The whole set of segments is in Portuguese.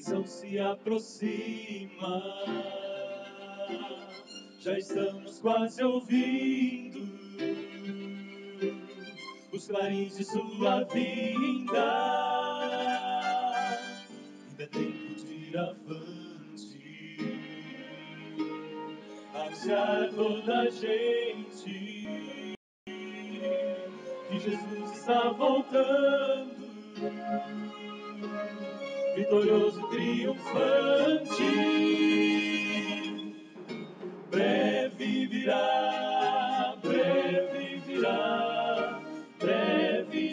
ressurreição se aproxima. Já estamos quase ouvindo os clarins de sua vinda. Ainda é tempo de ir avante, anunciar a toda a gente que Jesus está voltando, vitorioso, triunfante. Breve virá, breve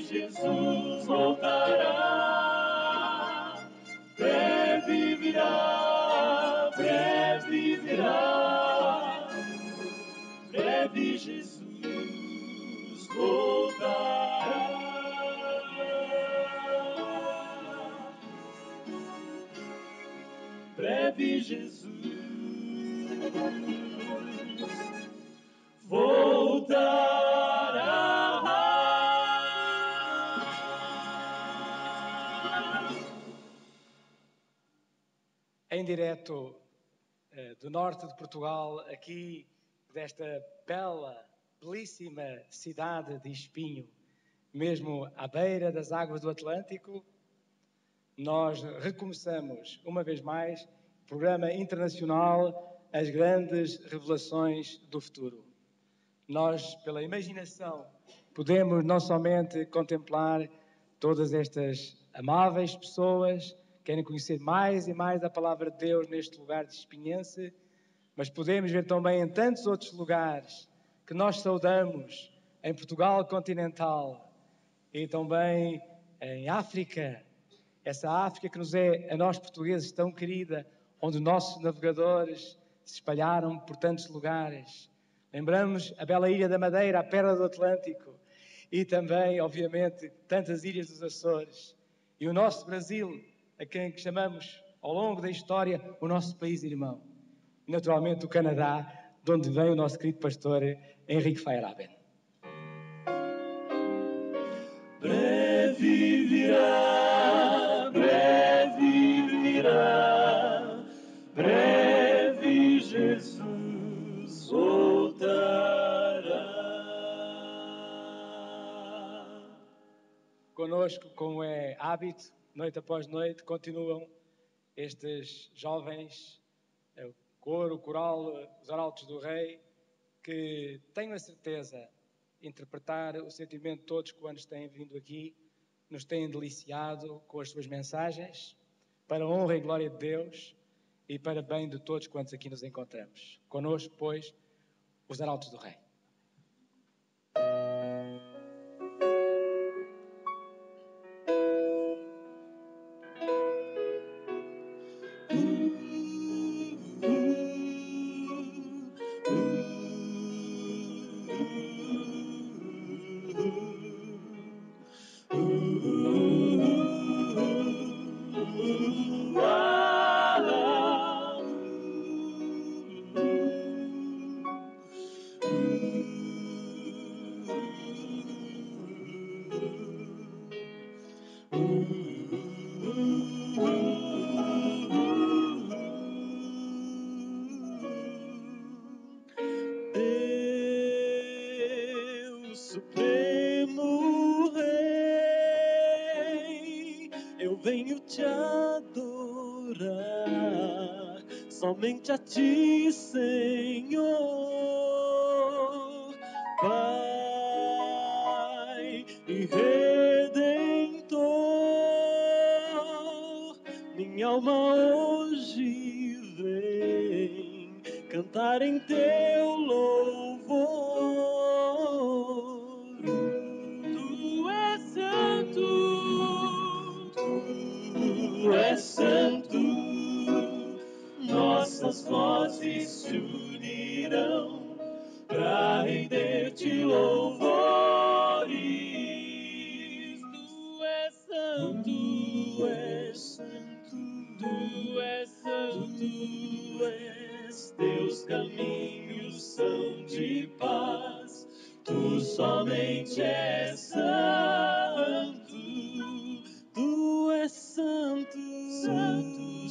Jesus voltará. Breve virá, breve Jesus voltará. Breve Jesus voltará. Em direto do norte de Portugal, aqui desta belíssima cidade de Espinho, mesmo à beira das águas do Atlântico, nós recomeçamos uma vez mais o programa internacional As Grandes Revelações do Futuro. Nós, pela imaginação, podemos não somente contemplar todas estas amáveis pessoas que querem conhecer mais e mais a palavra de Deus neste lugar de espinhense, mas podemos ver também em tantos outros lugares que nós saudamos, em Portugal continental e também em África, essa África que nos é, a nós portugueses, tão querida, onde nossos navegadores se espalharam por tantos lugares. Lembramos a bela ilha da Madeira, a perla do Atlântico, e também, obviamente, tantas ilhas dos Açores. E o nosso Brasil, a quem chamamos, ao longo da história, o nosso país irmão. E, naturalmente, o Canadá, de onde vem o nosso querido pastor Henrique Feyerabend. Breve virá, breve Jesus voltará. Conosco, como é hábito, noite após noite, continuam estes jovens, o coro, o coral, os arautos do rei, que tenho a certeza interpretar o sentimento de todos quantos têm vindo aqui, nos têm deliciado com as suas mensagens, para a honra e glória de Deus e para bem de todos quantos aqui nos encontramos. Conosco, pois, os arautos do rei. Deus Supremo Rei, eu venho te adorar, somente a ti, Senhor, Pai e Redentor. Minha alma hoje vem cantar em teu louvor. Tu és santo, tu és santo, nossas vozes se unirão para render-te louvores. Tu és santo, tu és santo, tu és santo, tu és. Teus caminhos são de paz, tu somente és santo. Tu és santo, santo,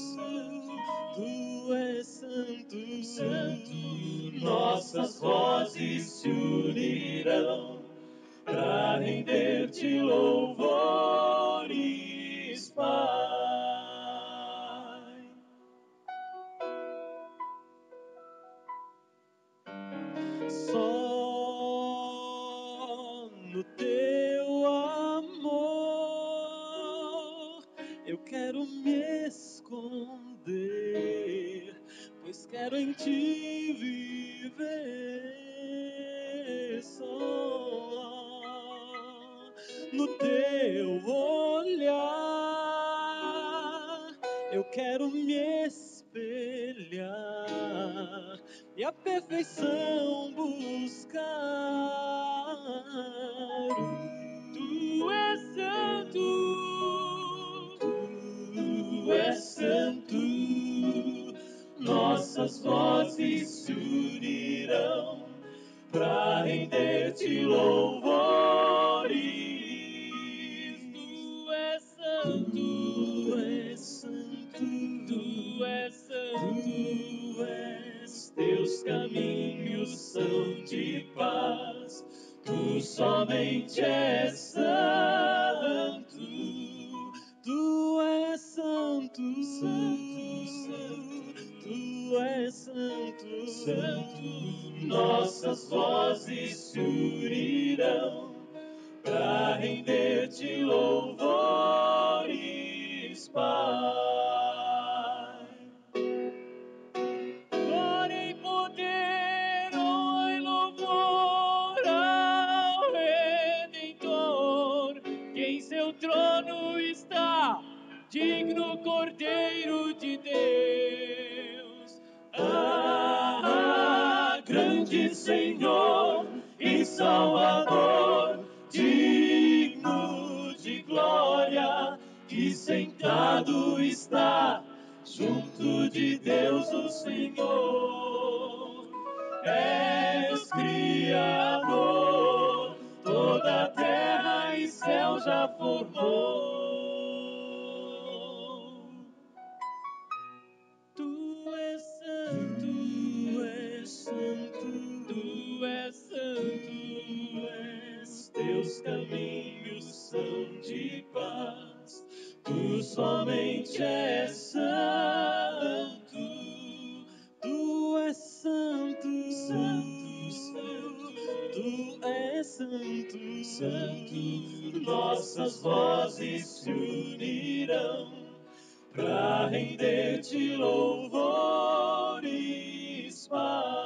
Eu quero me esconder, pois quero em ti viver só no teu olhar. Eu quero me espelhar e a perfeição buscar. Tu és santo, tu és santo. Nossas vozes se unirão pra render-te louvores. Tu és santo, tu és santo, tu és santo, tu és. Teus caminhos são de paz, tu somente és santo. Tu és santo, santo, santo, tu és santo, santo. Nossas vozes se unirão pra render-te louvores, Pai. Glória e poder, honra e louvor ao Redentor, que em seu trono está, digno Cordeiro de Deus. Grande Senhor e Salvador, digno de glória, que sentado está junto de Deus o Senhor. És Criador, toda a terra e céu já formou. Tu és santo, tu és santo, tu és santo, tu és. Teus caminhos são de paz, tu somente és santo. Tu és santo, santo, santo, tu és santo, santo. Nossas vozes se unirão pra render-te louvores, Pai.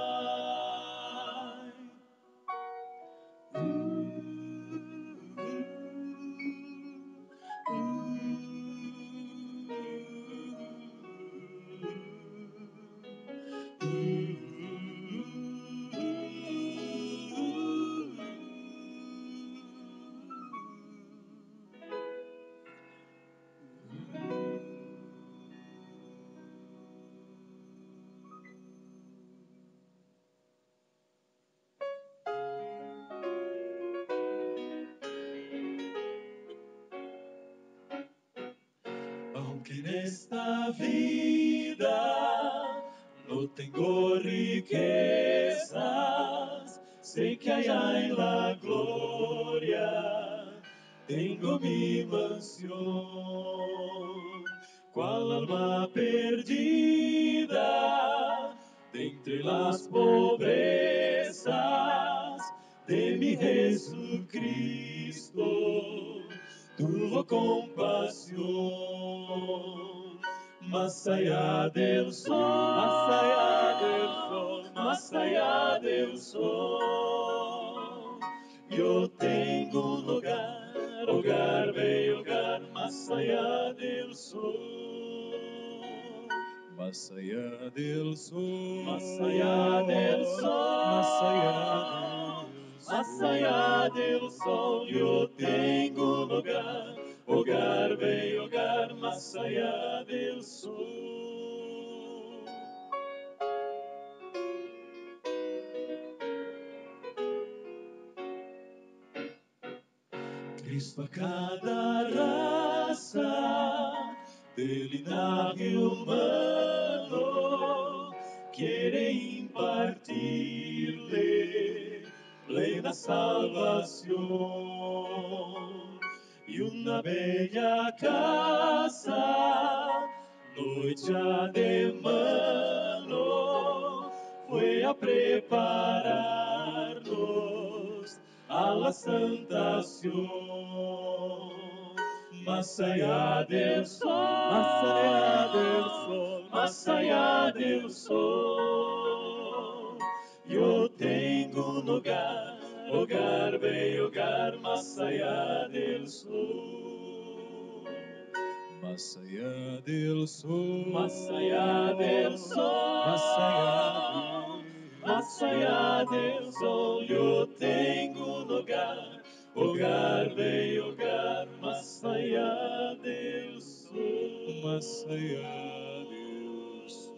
Aunque en esta vida no tengo riquezas, sé que allá en la gloria tengo mi mansión. Cual alma perdida de entre las pobrezas de mi Jesucristo tuvo compasión. Más allá del sol, más allá del sol, más allá del sol, yo tengo un hogar, hogar, bello hogar, más allá del sol. Más allá del sol, más allá del sol, más allá del sol. Más allá del sol yo tengo un hogar, hogar, bello hogar, más allá del sol. Cristo a cada raza de linaje humano quiere impartirle plena salvación. Y una bella casa, no hecha de mano, fue a prepararnos a la santación. Más allá del sol, más allá del sol, más allá del sol. Yo tengo un hogar, hogar, bello hogar, más allá del sol. Más allá del sol, más allá del sol, más allá del sol, yo tengo un hogar, hogar, bello hogar, más allá del sol, más allá del sol.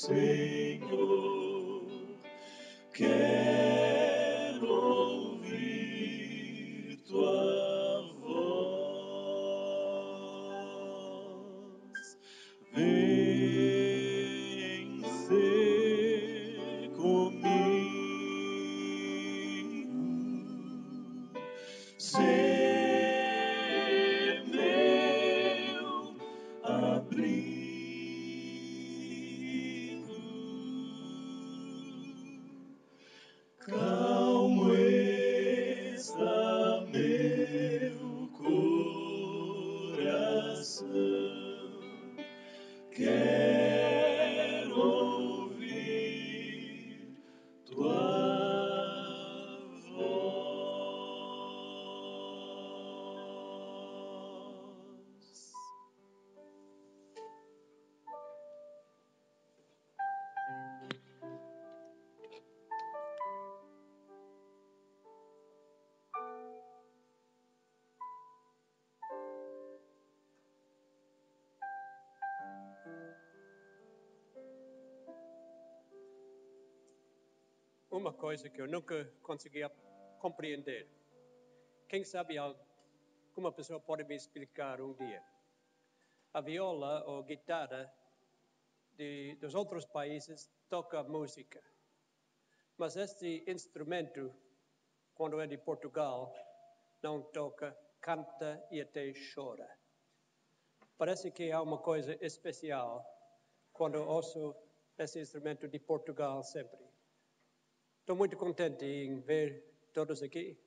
Senhor, quero ouvir tua voz. Vem ser comigo, ser meu abrigo. Calmo está meu coração, quero ouvir tua voz. Uma coisa que eu nunca conseguia compreender. Quem sabe alguma pessoa pode me explicar um dia? A viola ou guitarra dos outros países toca música. Mas este instrumento, quando é de Portugal, não toca, canta e até chora. Parece que há uma coisa especial quando ouço esse instrumento de Portugal sempre. Estou muito contente em ver todos aqui.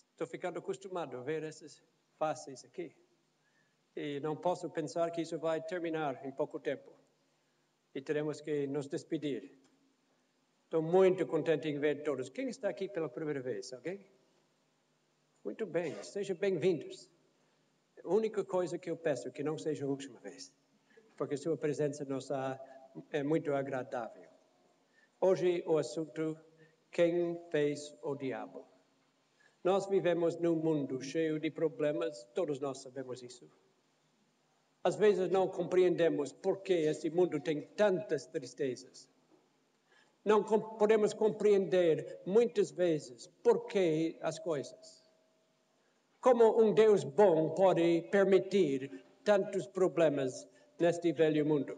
Estou ficando acostumado a ver essas faces aqui. E não posso pensar que isso vai terminar em pouco tempo. E teremos que nos despedir. Estou muito contente em ver todos. Quem está aqui pela primeira vez? Alguém? Muito bem, sejam bem-vindos. A única coisa que eu peço é que não seja a última vez, porque sua presença é muito agradável. Hoje o assunto, quem fez o diabo? Nós vivemos num mundo cheio de problemas, todos nós sabemos isso. Às vezes não compreendemos por que esse mundo tem tantas tristezas. Não podemos compreender muitas vezes por que as coisas. Como um Deus bom pode permitir tantos problemas neste velho mundo?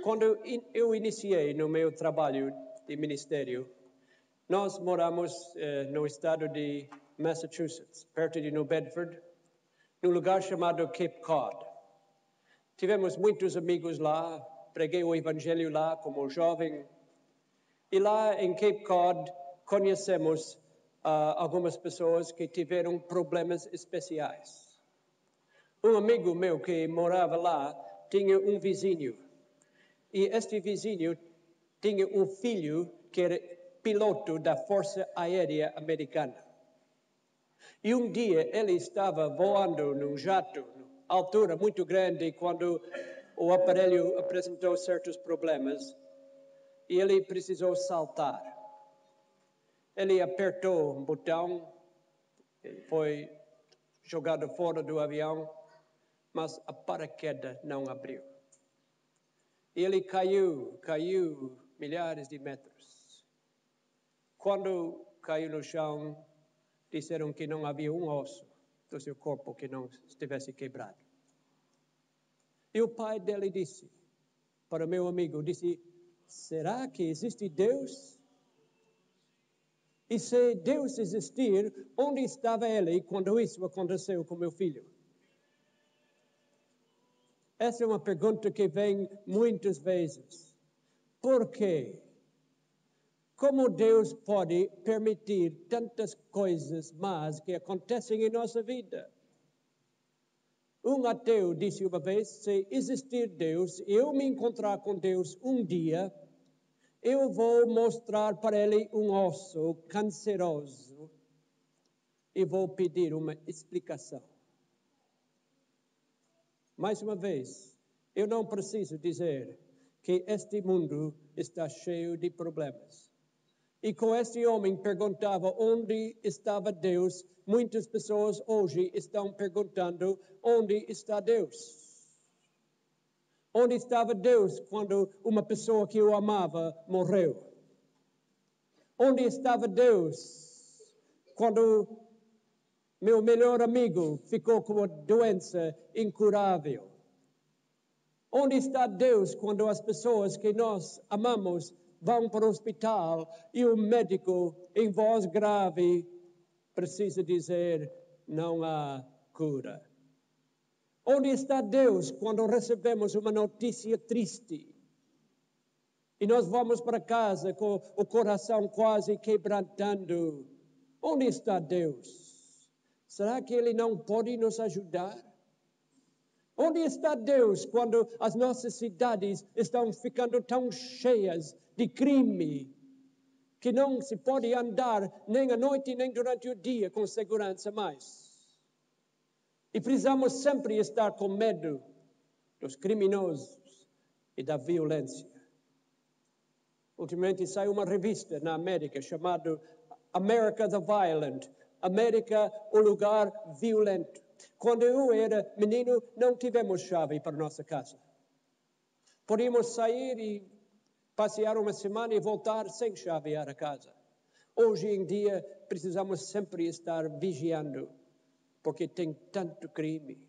Quando eu iniciei no meu trabalho de ministério, nós moramos no estado de Massachusetts, perto de New Bedford, num lugar chamado Cape Cod. Tivemos muitos amigos lá, preguei o evangelho lá como jovem. E lá em Cape Cod conhecemos algumas pessoas que tiveram problemas especiais. Um amigo meu que morava lá tinha um vizinho. E este vizinho tinha um filho que era piloto da Força Aérea Americana. E um dia ele estava voando num jato, altura muito grande, quando o aparelho apresentou certos problemas e ele precisou saltar. Ele apertou um botão, foi jogado fora do avião, mas a paraquedas não abriu. E ele caiu milhares de metros. Quando caiu no chão, disseram que não havia um osso do seu corpo que não estivesse quebrado. E o pai dele disse, para meu amigo, será que existe Deus? E se Deus existir, onde estava ele quando isso aconteceu com meu filho? Essa é uma pergunta que vem muitas vezes. Por quê? Como Deus pode permitir tantas coisas más que acontecem em nossa vida? Um ateu disse uma vez, se existir Deus e eu me encontrar com Deus um dia, eu vou mostrar para ele um osso canceroso e vou pedir uma explicação. Mais uma vez, eu não preciso dizer que este mundo está cheio de problemas. E com este homem perguntava onde estava Deus, muitas pessoas hoje estão perguntando onde está Deus. Onde estava Deus quando uma pessoa que eu amava morreu? Onde estava Deus quando meu melhor amigo ficou com uma doença incurável? Onde está Deus quando as pessoas que nós amamos vão para o hospital e o médico, em voz grave, precisa dizer: não há cura? Onde está Deus quando recebemos uma notícia triste e nós vamos para casa com o coração quase quebrantando? Onde está Deus? Será que Ele não pode nos ajudar? Onde está Deus quando as nossas cidades estão ficando tão cheias de crime que não se pode andar nem à noite nem durante o dia com segurança mais? E precisamos sempre estar com medo dos criminosos e da violência. Ultimamente saiu uma revista na América chamada America the Violent, América, o lugar violento. Quando eu era menino, não tivemos chave para nossa casa. Podíamos sair e passear uma semana e voltar sem chavear a casa. Hoje em dia, precisamos sempre estar vigiando, porque tem tanto crime.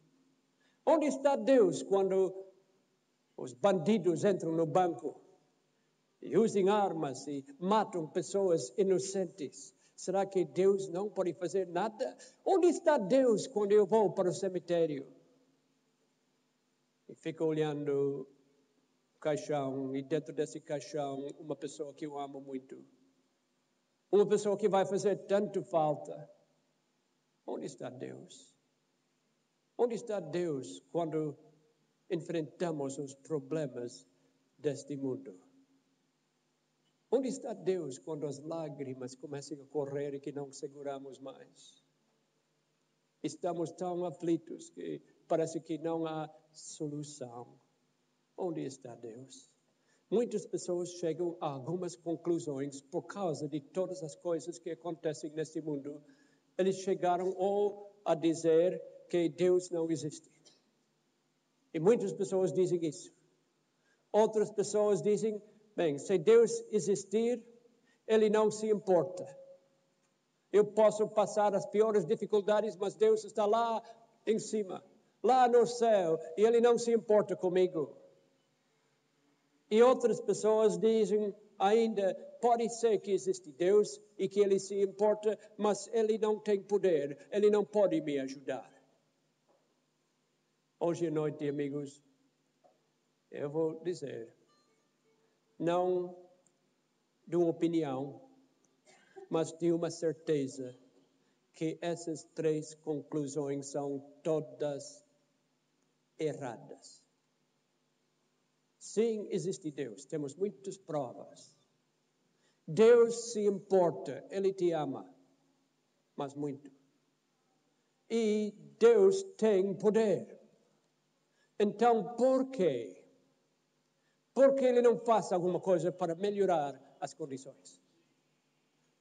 Onde está Deus quando os bandidos entram no banco e usam armas e matam pessoas inocentes? Será que Deus não pode fazer nada? Onde está Deus quando eu vou para o cemitério e fico olhando o caixão e dentro desse caixão uma pessoa que eu amo muito? Uma pessoa que vai fazer tanto falta. Onde está Deus? Onde está Deus quando enfrentamos os problemas deste mundo? Onde está Deus quando as lágrimas começam a correr e que não seguramos mais? Estamos tão aflitos que parece que não há solução. Onde está Deus? Muitas pessoas chegam a algumas conclusões por causa de todas as coisas que acontecem neste mundo. Eles chegaram ou a dizer que Deus não existe. E muitas pessoas dizem isso. Outras pessoas dizem: bem, se Deus existir, Ele não se importa. Eu posso passar as piores dificuldades, mas Deus está lá em cima, lá no céu, e Ele não se importa comigo. E outras pessoas dizem ainda: pode ser que existe Deus e que Ele se importa, mas Ele não tem poder, Ele não pode me ajudar. Hoje à noite, amigos, eu vou dizer, não de uma opinião, mas de uma certeza, que essas três conclusões são todas erradas. Sim, existe Deus, temos muitas provas. Deus se importa, Ele te ama, mas muito. E Deus tem poder. Então, por quê? Por que Ele não faz alguma coisa para melhorar as condições?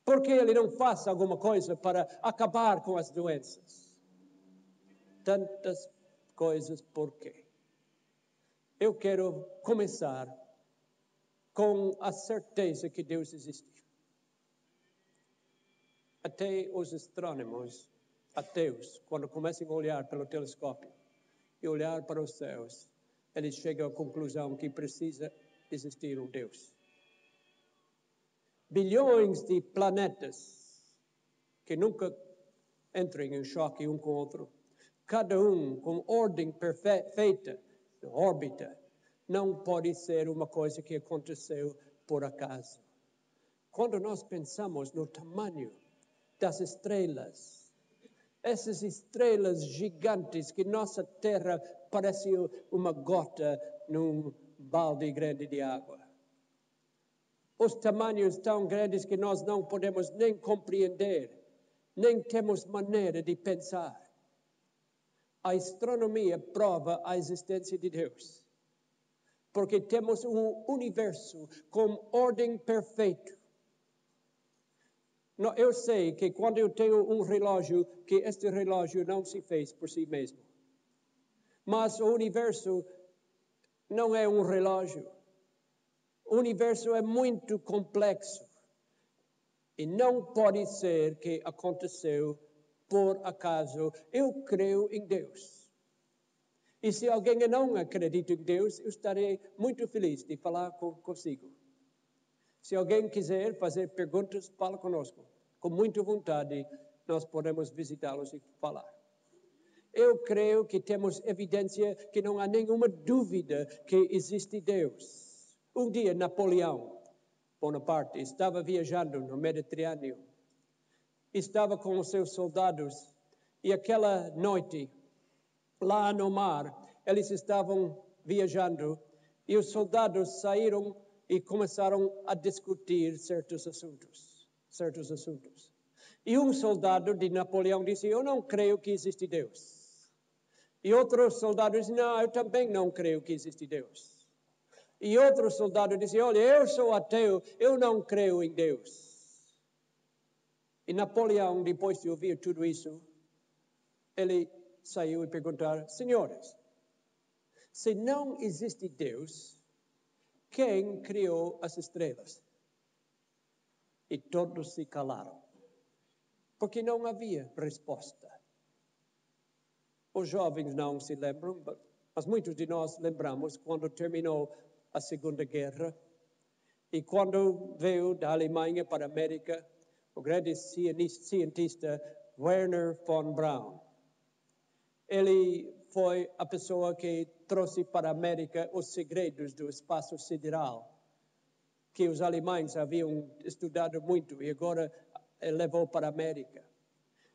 Por que Ele não faz alguma coisa para acabar com as doenças? Tantas coisas, por quê? Eu quero começar com a certeza que Deus existe. Até os astrônomos ateus, quando começam a olhar pelo telescópio e olhar para os céus, eles chegam à conclusão que precisa existir um Deus. Bilhões de planetas que nunca entram em choque um com o outro, cada um com ordem perfeita, na órbita, não pode ser uma coisa que aconteceu por acaso. Quando nós pensamos no tamanho das estrelas, essas estrelas gigantes que nossa Terra parece uma gota num balde grande de água. Os tamanhos tão grandes que nós não podemos nem compreender, nem temos maneira de pensar. A astronomia prova a existência de Deus, porque temos um universo com ordem perfeita. Eu sei que quando eu tenho um relógio, que este relógio não se fez por si mesmo. Mas o universo não é um relógio. O universo é muito complexo. E não pode ser que aconteceu por acaso. Eu creio em Deus. E se alguém não acredita em Deus, eu estarei muito feliz de falar consigo. Se alguém quiser fazer perguntas, fala conosco. Com muita vontade, nós podemos visitá-los e falar. Eu creio que temos evidência que não há nenhuma dúvida que existe Deus. Um dia, Napoleão Bonaparte estava viajando no Mediterrâneo. Estava com os seus soldados e aquela noite, lá no mar, eles estavam viajando e os soldados saíram e começaram a discutir certos assuntos. E um soldado de Napoleão disse, eu não creio que existe Deus. E outro soldado disse, não, eu também não creio que existe Deus. E outro soldado disse, olha, eu sou ateu, eu não creio em Deus. E Napoleão, depois de ouvir tudo isso, ele saiu e perguntou, senhores, se não existe Deus, quem criou as estrelas? E todos se calaram, porque não havia resposta. Os jovens não se lembram, mas muitos de nós lembramos quando terminou a Segunda Guerra e quando veio da Alemanha para a América o grande cientista Wernher von Braun. Ele foi a pessoa que trouxe para a América os segredos do espaço sideral, que os alemães haviam estudado muito e agora levou para a América.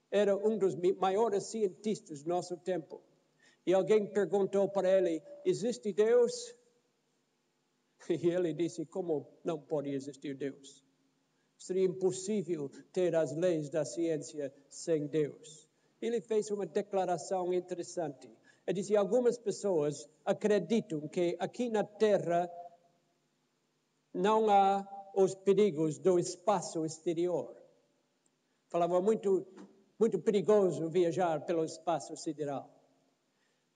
Era um dos maiores cientistas do nosso tempo. E alguém perguntou para ele, existe Deus? E ele disse, como não pode existir Deus? Seria impossível ter as leis da ciência sem Deus. Ele fez uma declaração interessante. Ele disse, algumas pessoas acreditam que aqui na Terra não há os perigos do espaço exterior. Falava muito perigoso viajar pelo espaço sideral.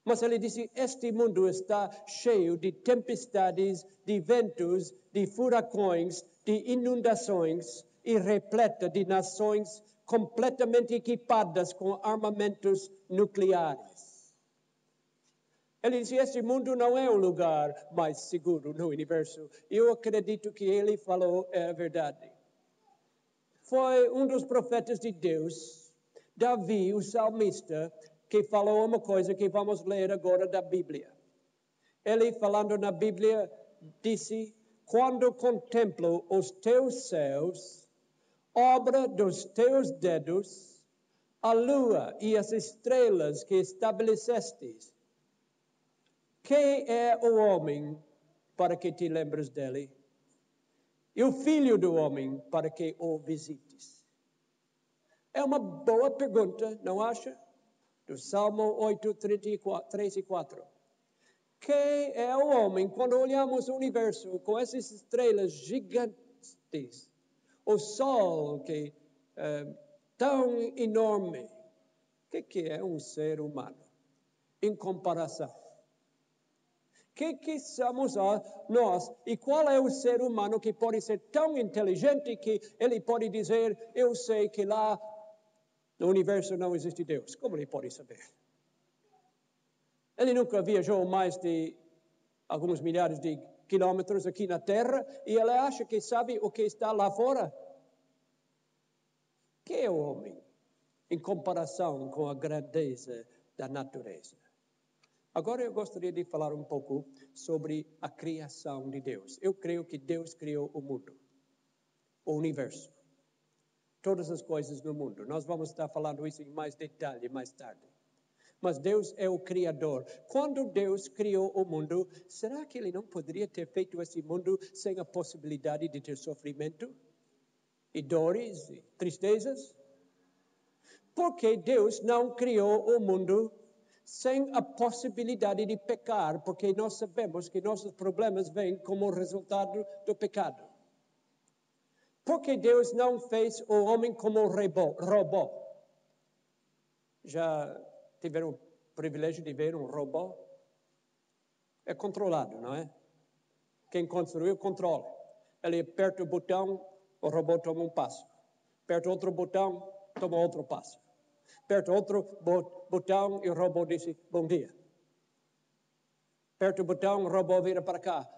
Mas ele disse, este mundo está cheio de tempestades, de ventos, de furacões, de inundações e repleta de nações completamente equipadas com armamentos nucleares. Ele disse, este mundo não é o lugar mais seguro no universo. Eu acredito que ele falou a verdade. Foi um dos profetas de Deus, Davi, o salmista, que falou uma coisa que vamos ler agora da Bíblia. Ele, falando na Bíblia, disse, quando contemplo os teus céus, obra dos teus dedos, a lua e as estrelas que estabelecestes, quem é o homem para que te lembres dele? E o filho do homem para que o visites? É uma boa pergunta, não acha? Do Salmo 8, 3 e 4. Quem é o homem quando olhamos o universo com essas estrelas gigantes? O sol que tão enorme. O que é um ser humano em comparação? Que somos nós? E qual é o ser humano que pode ser tão inteligente que ele pode dizer, eu sei que lá no universo não existe Deus? Como ele pode saber? Ele nunca viajou mais de alguns milhares de quilômetros aqui na Terra e ele acha que sabe o que está lá fora. Que é o homem em comparação com a grandeza da natureza? Agora eu gostaria de falar um pouco sobre a criação de Deus. Eu creio que Deus criou o mundo, o universo, todas as coisas no mundo. Nós vamos estar falando isso em mais detalhe mais tarde. Mas Deus é o Criador. Quando Deus criou o mundo, será que Ele não poderia ter feito esse mundo sem a possibilidade de ter sofrimento? E dores, e tristezas? Por que Deus não criou o mundo sem a possibilidade de pecar? Porque nós sabemos que nossos problemas vêm como resultado do pecado. Por que Deus não fez o homem como robô? Já tiveram o privilégio de ver um robô? é controlado, não é? Quem construiu, controla. Ele aperta o botão, o robô toma um passo. Aperta outro botão, toma outro passo. Aperta outro botão e o robô diz bom dia. Aperta o botão, o robô vira para cá.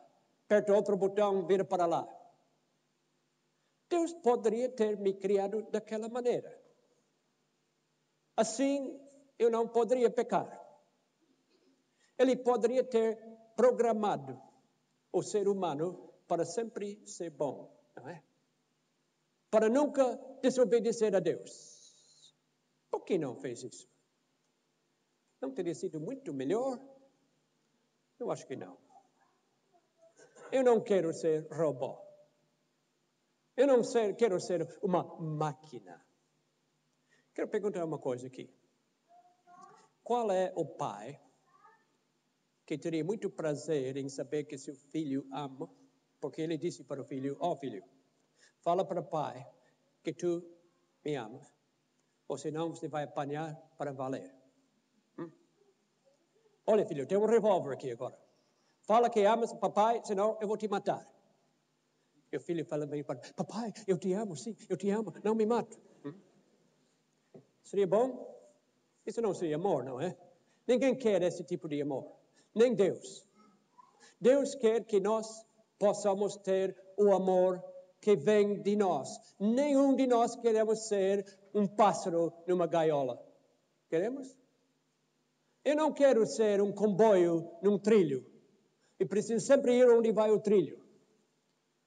Aperta outro botão, vira para lá. Deus poderia ter me criado daquela maneira. Assim, eu não poderia pecar. Ele poderia ter programado o ser humano para sempre ser bom, não é? Para nunca desobedecer a Deus. Por que não fez isso? Não teria sido muito melhor? Eu acho que não. Eu não quero ser robô. Eu não quero ser uma máquina. Quero perguntar uma coisa aqui. Qual é o pai que teria muito prazer em saber que seu filho ama? Porque ele disse para o filho, filho, fala para o pai que tu me amas, ou senão você vai apanhar para valer. Olha, filho, tem um revólver aqui agora. Fala que amas o papai, senão eu vou te matar. E o filho fala bem para papai, eu te amo, sim, eu te amo, não me mata. Seria bom? Isso não seria amor, não é? Ninguém quer esse tipo de amor, nem Deus. Deus quer que nós possamos ter o amor que vem de nós. Nenhum de nós queremos ser um pássaro numa gaiola. Queremos? Eu não quero ser um comboio num trilho. E preciso sempre ir onde vai o trilho.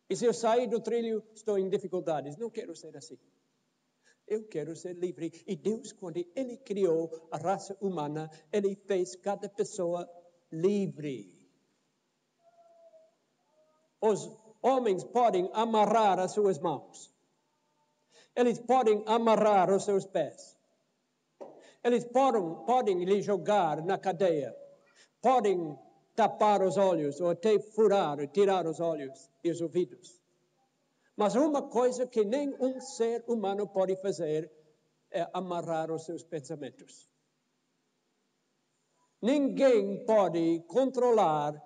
E se eu sair do trilho, estou em dificuldades. Não quero ser assim. Eu quero ser livre. E Deus, quando Ele criou a raça humana, Ele fez cada pessoa livre. Os homens podem amarrar as suas mãos. Eles podem amarrar os seus pés. Eles podem lhe jogar na cadeia. Podem tapar os olhos ou até furar e tirar os olhos e os ouvidos. Mas uma coisa que nenhum ser humano pode fazer é amarrar os seus pensamentos. Ninguém pode controlar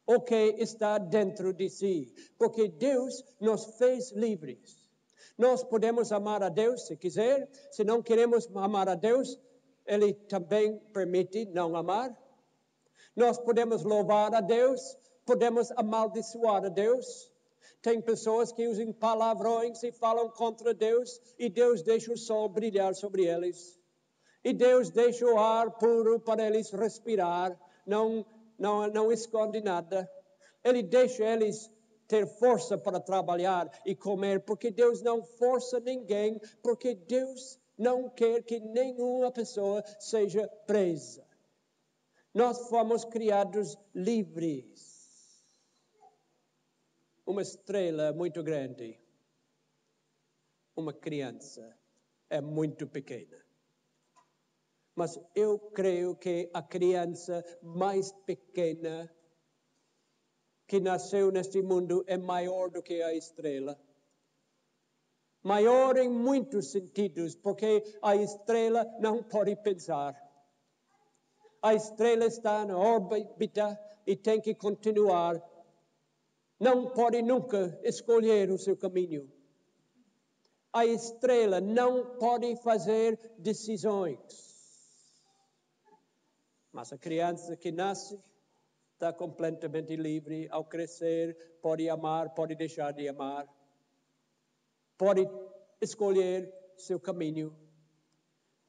o que está dentro de si, porque Deus nos fez livres. Nós podemos amar a Deus se quiser, se não queremos amar a Deus, Ele também permite não amar. Nós podemos louvar a Deus, podemos amaldiçoar a Deus. Tem pessoas que usam palavrões e falam contra Deus, e Deus deixa o sol brilhar sobre eles. E Deus deixa o ar puro para eles respirar, não esconde nada. Ele deixa eles ter força para trabalhar e comer, porque Deus não força ninguém, porque Deus não quer que nenhuma pessoa seja presa. Nós fomos criados livres. Uma estrela muito grande, uma criança é muito pequena. Mas eu creio que a criança mais pequena que nasceu neste mundo é maior do que a estrela. Maior em muitos sentidos, porque a estrela não pode pensar. A estrela está na órbita e tem que continuar. Não pode nunca escolher o seu caminho. A estrela não pode fazer decisões. Mas a criança que nasce está completamente livre. Ao crescer, pode amar, pode deixar de amar. Pode escolher seu caminho.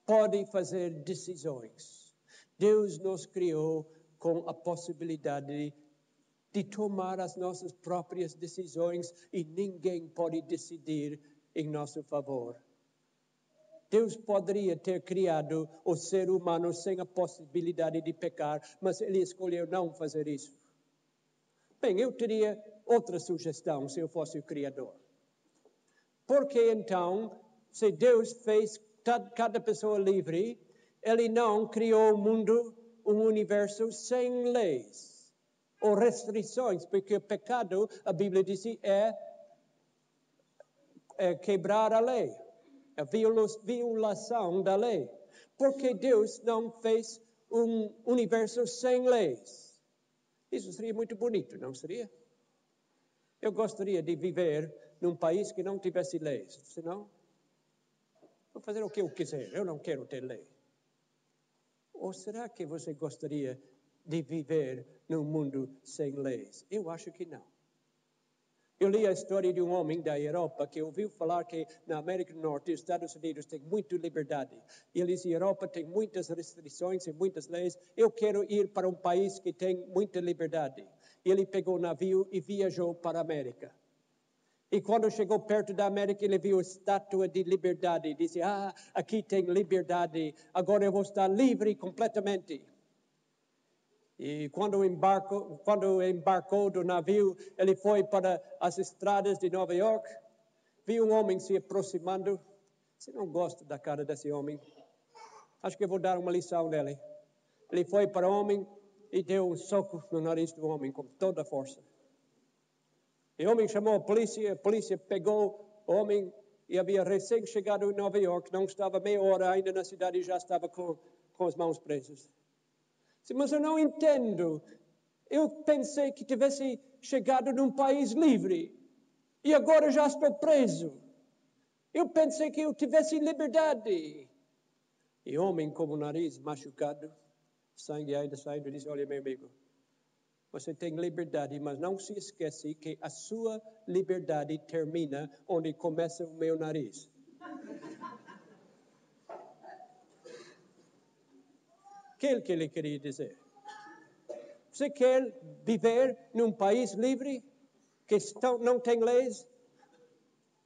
Pode fazer decisões. Deus nos criou com a possibilidade de tomar as nossas próprias decisões e ninguém pode decidir em nosso favor. Deus poderia ter criado o ser humano sem a possibilidade de pecar, mas Ele escolheu não fazer isso. Bem, eu teria outra sugestão se eu fosse o Criador. Por que então, se Deus fez cada pessoa livre, Ele não criou o mundo, um universo sem leis ou restrições? Porque o pecado, a Bíblia diz, é quebrar a lei. A violação da lei. Porque Deus não fez um universo sem leis. Isso seria muito bonito, não seria? Eu gostaria de viver num país que não tivesse leis, senão vou fazer o que eu quiser, eu não quero ter lei. Ou será que você gostaria de viver num mundo sem leis? Eu acho que não. Eu li a história de um homem da Europa que ouviu falar que na América do Norte, os Estados Unidos têm muita liberdade. E ele disse, a Europa tem muitas restrições e muitas leis. Eu quero ir para um país que tem muita liberdade. E ele pegou o navio e viajou para a América. E quando chegou perto da América, ele viu a estátua de liberdade. Disse, aqui tem liberdade, agora eu vou estar livre completamente. E quando embarcou do navio, ele foi para as estradas de Nova York, viu um homem se aproximando. Você não gosta da cara desse homem? Acho que eu vou dar uma lição nele. Ele foi para o homem e deu um soco no nariz do homem com toda a força. E o homem chamou a polícia pegou o homem e havia recém-chegado em Nova York, não estava meia hora ainda na cidade e já estava com as mãos presas. Mas eu não entendo. Eu pensei que tivesse chegado num país livre e agora já estou preso. Eu pensei que eu tivesse liberdade. E o homem com o nariz machucado, sangue ainda saindo, disse, olha meu amigo, você tem liberdade, mas não se esquece que a sua liberdade termina onde começa o meu nariz. O que ele queria dizer? Você quer viver num país livre, que não tem leis,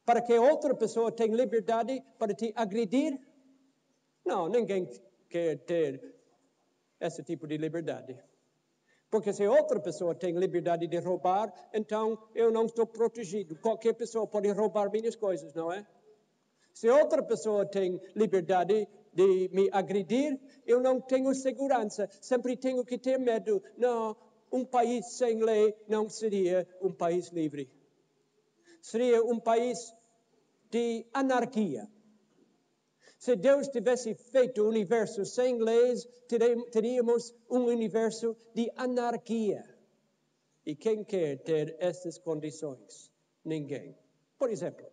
para que outra pessoa tenha liberdade para te agredir? Não, ninguém quer ter esse tipo de liberdade. Porque se outra pessoa tem liberdade de roubar, então eu não estou protegido. Qualquer pessoa pode roubar minhas coisas, não é? Se outra pessoa tem liberdade de me agredir, eu não tenho segurança. Sempre tenho que ter medo. Não, um país sem lei não seria um país livre. Seria um país de anarquia. Se Deus tivesse feito o universo sem leis, teríamos um universo de anarquia. E quem quer ter essas condições? Ninguém. Por exemplo,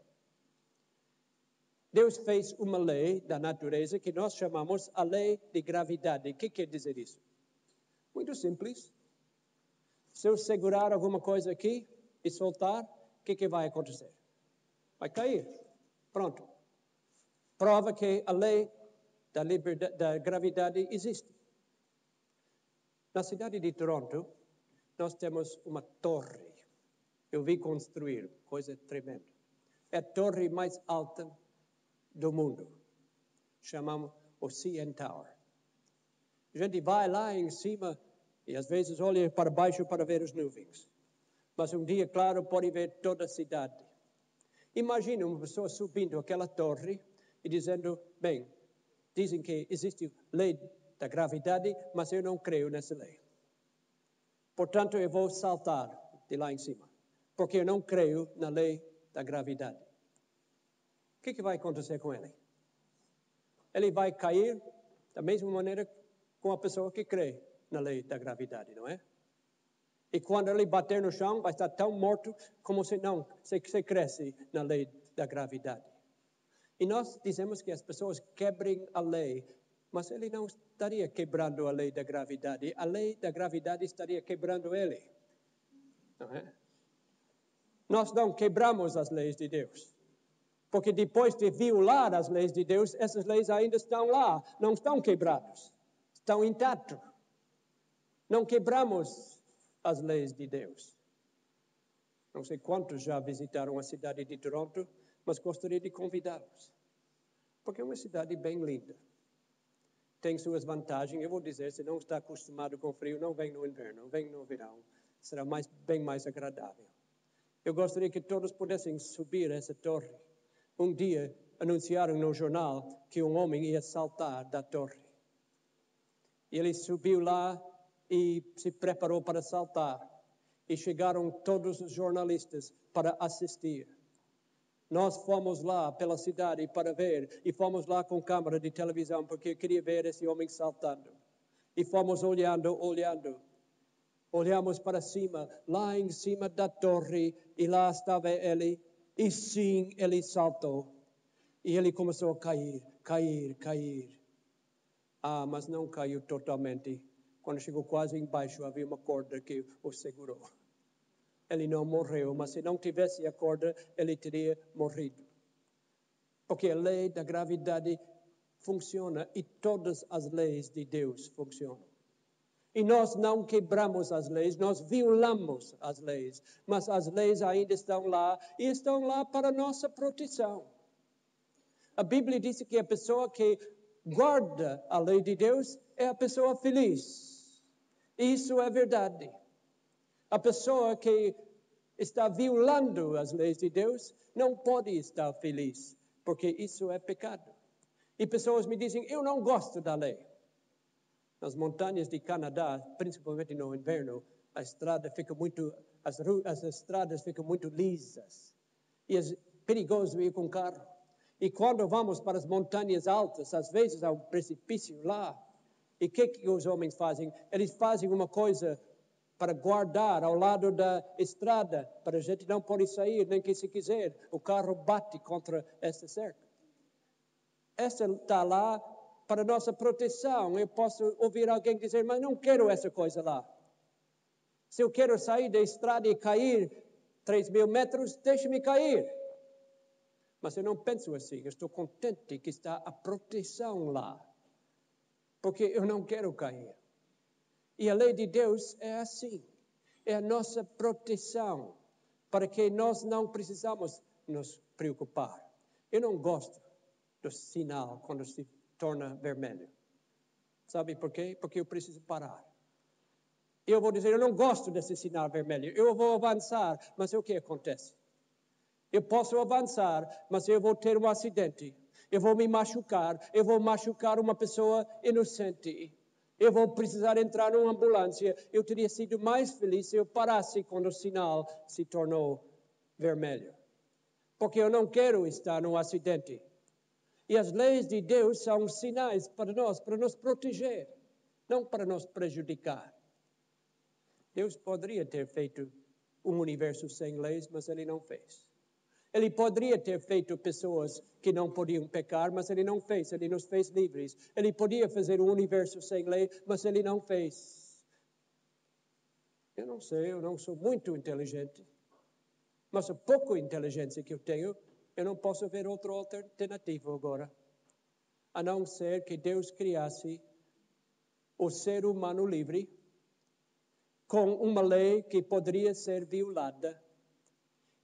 Deus fez uma lei da natureza que nós chamamos a lei de gravidade. O que quer dizer isso? Muito simples. Se eu segurar alguma coisa aqui e soltar, o que vai acontecer? Vai cair. Pronto. Prova que a lei da gravidade existe. Na cidade de Toronto, nós temos uma torre. Eu vi construir, coisa tremenda. É a torre mais alta do mundo. Chamamos o CN Tower. A gente vai lá em cima e às vezes olha para baixo para ver as nuvens. Mas um dia, claro, pode ver toda a cidade. Imagina uma pessoa subindo aquela torre e dizendo, bem, dizem que existe lei da gravidade, mas eu não creio nessa lei. Portanto, eu vou saltar de lá em cima, porque eu não creio na lei da gravidade. O que vai acontecer com ele? Ele vai cair da mesma maneira com a pessoa que crê na lei da gravidade, não é? E quando ele bater no chão, vai estar tão morto como se cresce na lei da gravidade. E nós dizemos que as pessoas quebrem a lei, mas ele não estaria quebrando a lei da gravidade. A lei da gravidade estaria quebrando ele. Não é? Nós não quebramos as leis de Deus. Porque depois de violar as leis de Deus, essas leis ainda estão lá, não estão quebradas, estão intactas. Não quebramos as leis de Deus. Não sei quantos já visitaram a cidade de Toronto, mas gostaria de convidá-los. Porque é uma cidade bem linda. Tem suas vantagens, eu vou dizer, se não está acostumado com frio, não vem no inverno, vem no verão. Será bem mais agradável. Eu gostaria que todos pudessem subir essa torre. Um dia anunciaram no jornal que um homem ia saltar da torre. Ele subiu lá e se preparou para saltar. E chegaram todos os jornalistas para assistir. Nós fomos lá pela cidade para ver, e fomos lá com câmera de televisão, porque eu queria ver esse homem saltando. E fomos olhando. Olhamos para cima, lá em cima da torre, e lá estava ele, e sim, ele saltou. E ele começou a cair, cair, cair. Ah, mas não caiu totalmente. Quando chegou quase embaixo, havia uma corda que o segurou. Ele não morreu, mas se não tivesse a corda, ele teria morrido. Porque a lei da gravidade funciona e todas as leis de Deus funcionam. E nós não quebramos as leis, nós violamos as leis, mas as leis ainda estão lá e estão lá para nossa proteção. A Bíblia diz que a pessoa que guarda a lei de Deus é a pessoa feliz. Isso é verdade. A pessoa que está violando as leis de Deus não pode estar feliz, porque isso é pecado. E pessoas me dizem, eu não gosto da lei. Nas montanhas de Canadá, principalmente no inverno, a estrada fica muito, as estradas ficam muito lisas. E é perigoso ir com carro. E quando vamos para as montanhas altas, às vezes há um precipício lá. E o que os homens fazem? Eles fazem uma coisa para guardar ao lado da estrada, para a gente não poder sair, nem que se quiser. O carro bate contra essa cerca. Essa está lá para nossa proteção. Eu posso ouvir alguém dizer, mas não quero essa coisa lá. Se eu quero sair da estrada e cair 3.000 metros, deixe-me cair. Mas eu não penso assim. Eu estou contente que está a proteção lá. Porque eu não quero cair. E a lei de Deus é assim. É a nossa proteção. Para que nós não precisamos nos preocupar. Eu não gosto do sinal quando se torna vermelho. Sabe por quê? Porque eu preciso parar. Eu vou dizer, eu não gosto desse sinal vermelho. Eu vou avançar, mas o que acontece? Eu posso avançar, mas eu vou ter um acidente. Eu vou me machucar. Eu vou machucar uma pessoa inocente. Eu vou precisar entrar numa ambulância. Eu teria sido mais feliz se eu parasse quando o sinal se tornou vermelho. Porque eu não quero estar num acidente. E as leis de Deus são sinais para nos proteger, não para nos prejudicar. Deus poderia ter feito um universo sem leis, mas Ele não fez. Ele poderia ter feito pessoas que não podiam pecar, mas Ele não fez. Ele nos fez livres. Ele podia fazer um universo sem lei, mas Ele não fez. Eu não sei, eu não sou muito inteligente. Mas a pouca inteligência que eu tenho, eu não posso ver outra alternativa agora. A não ser que Deus criasse o ser humano livre com uma lei que poderia ser violada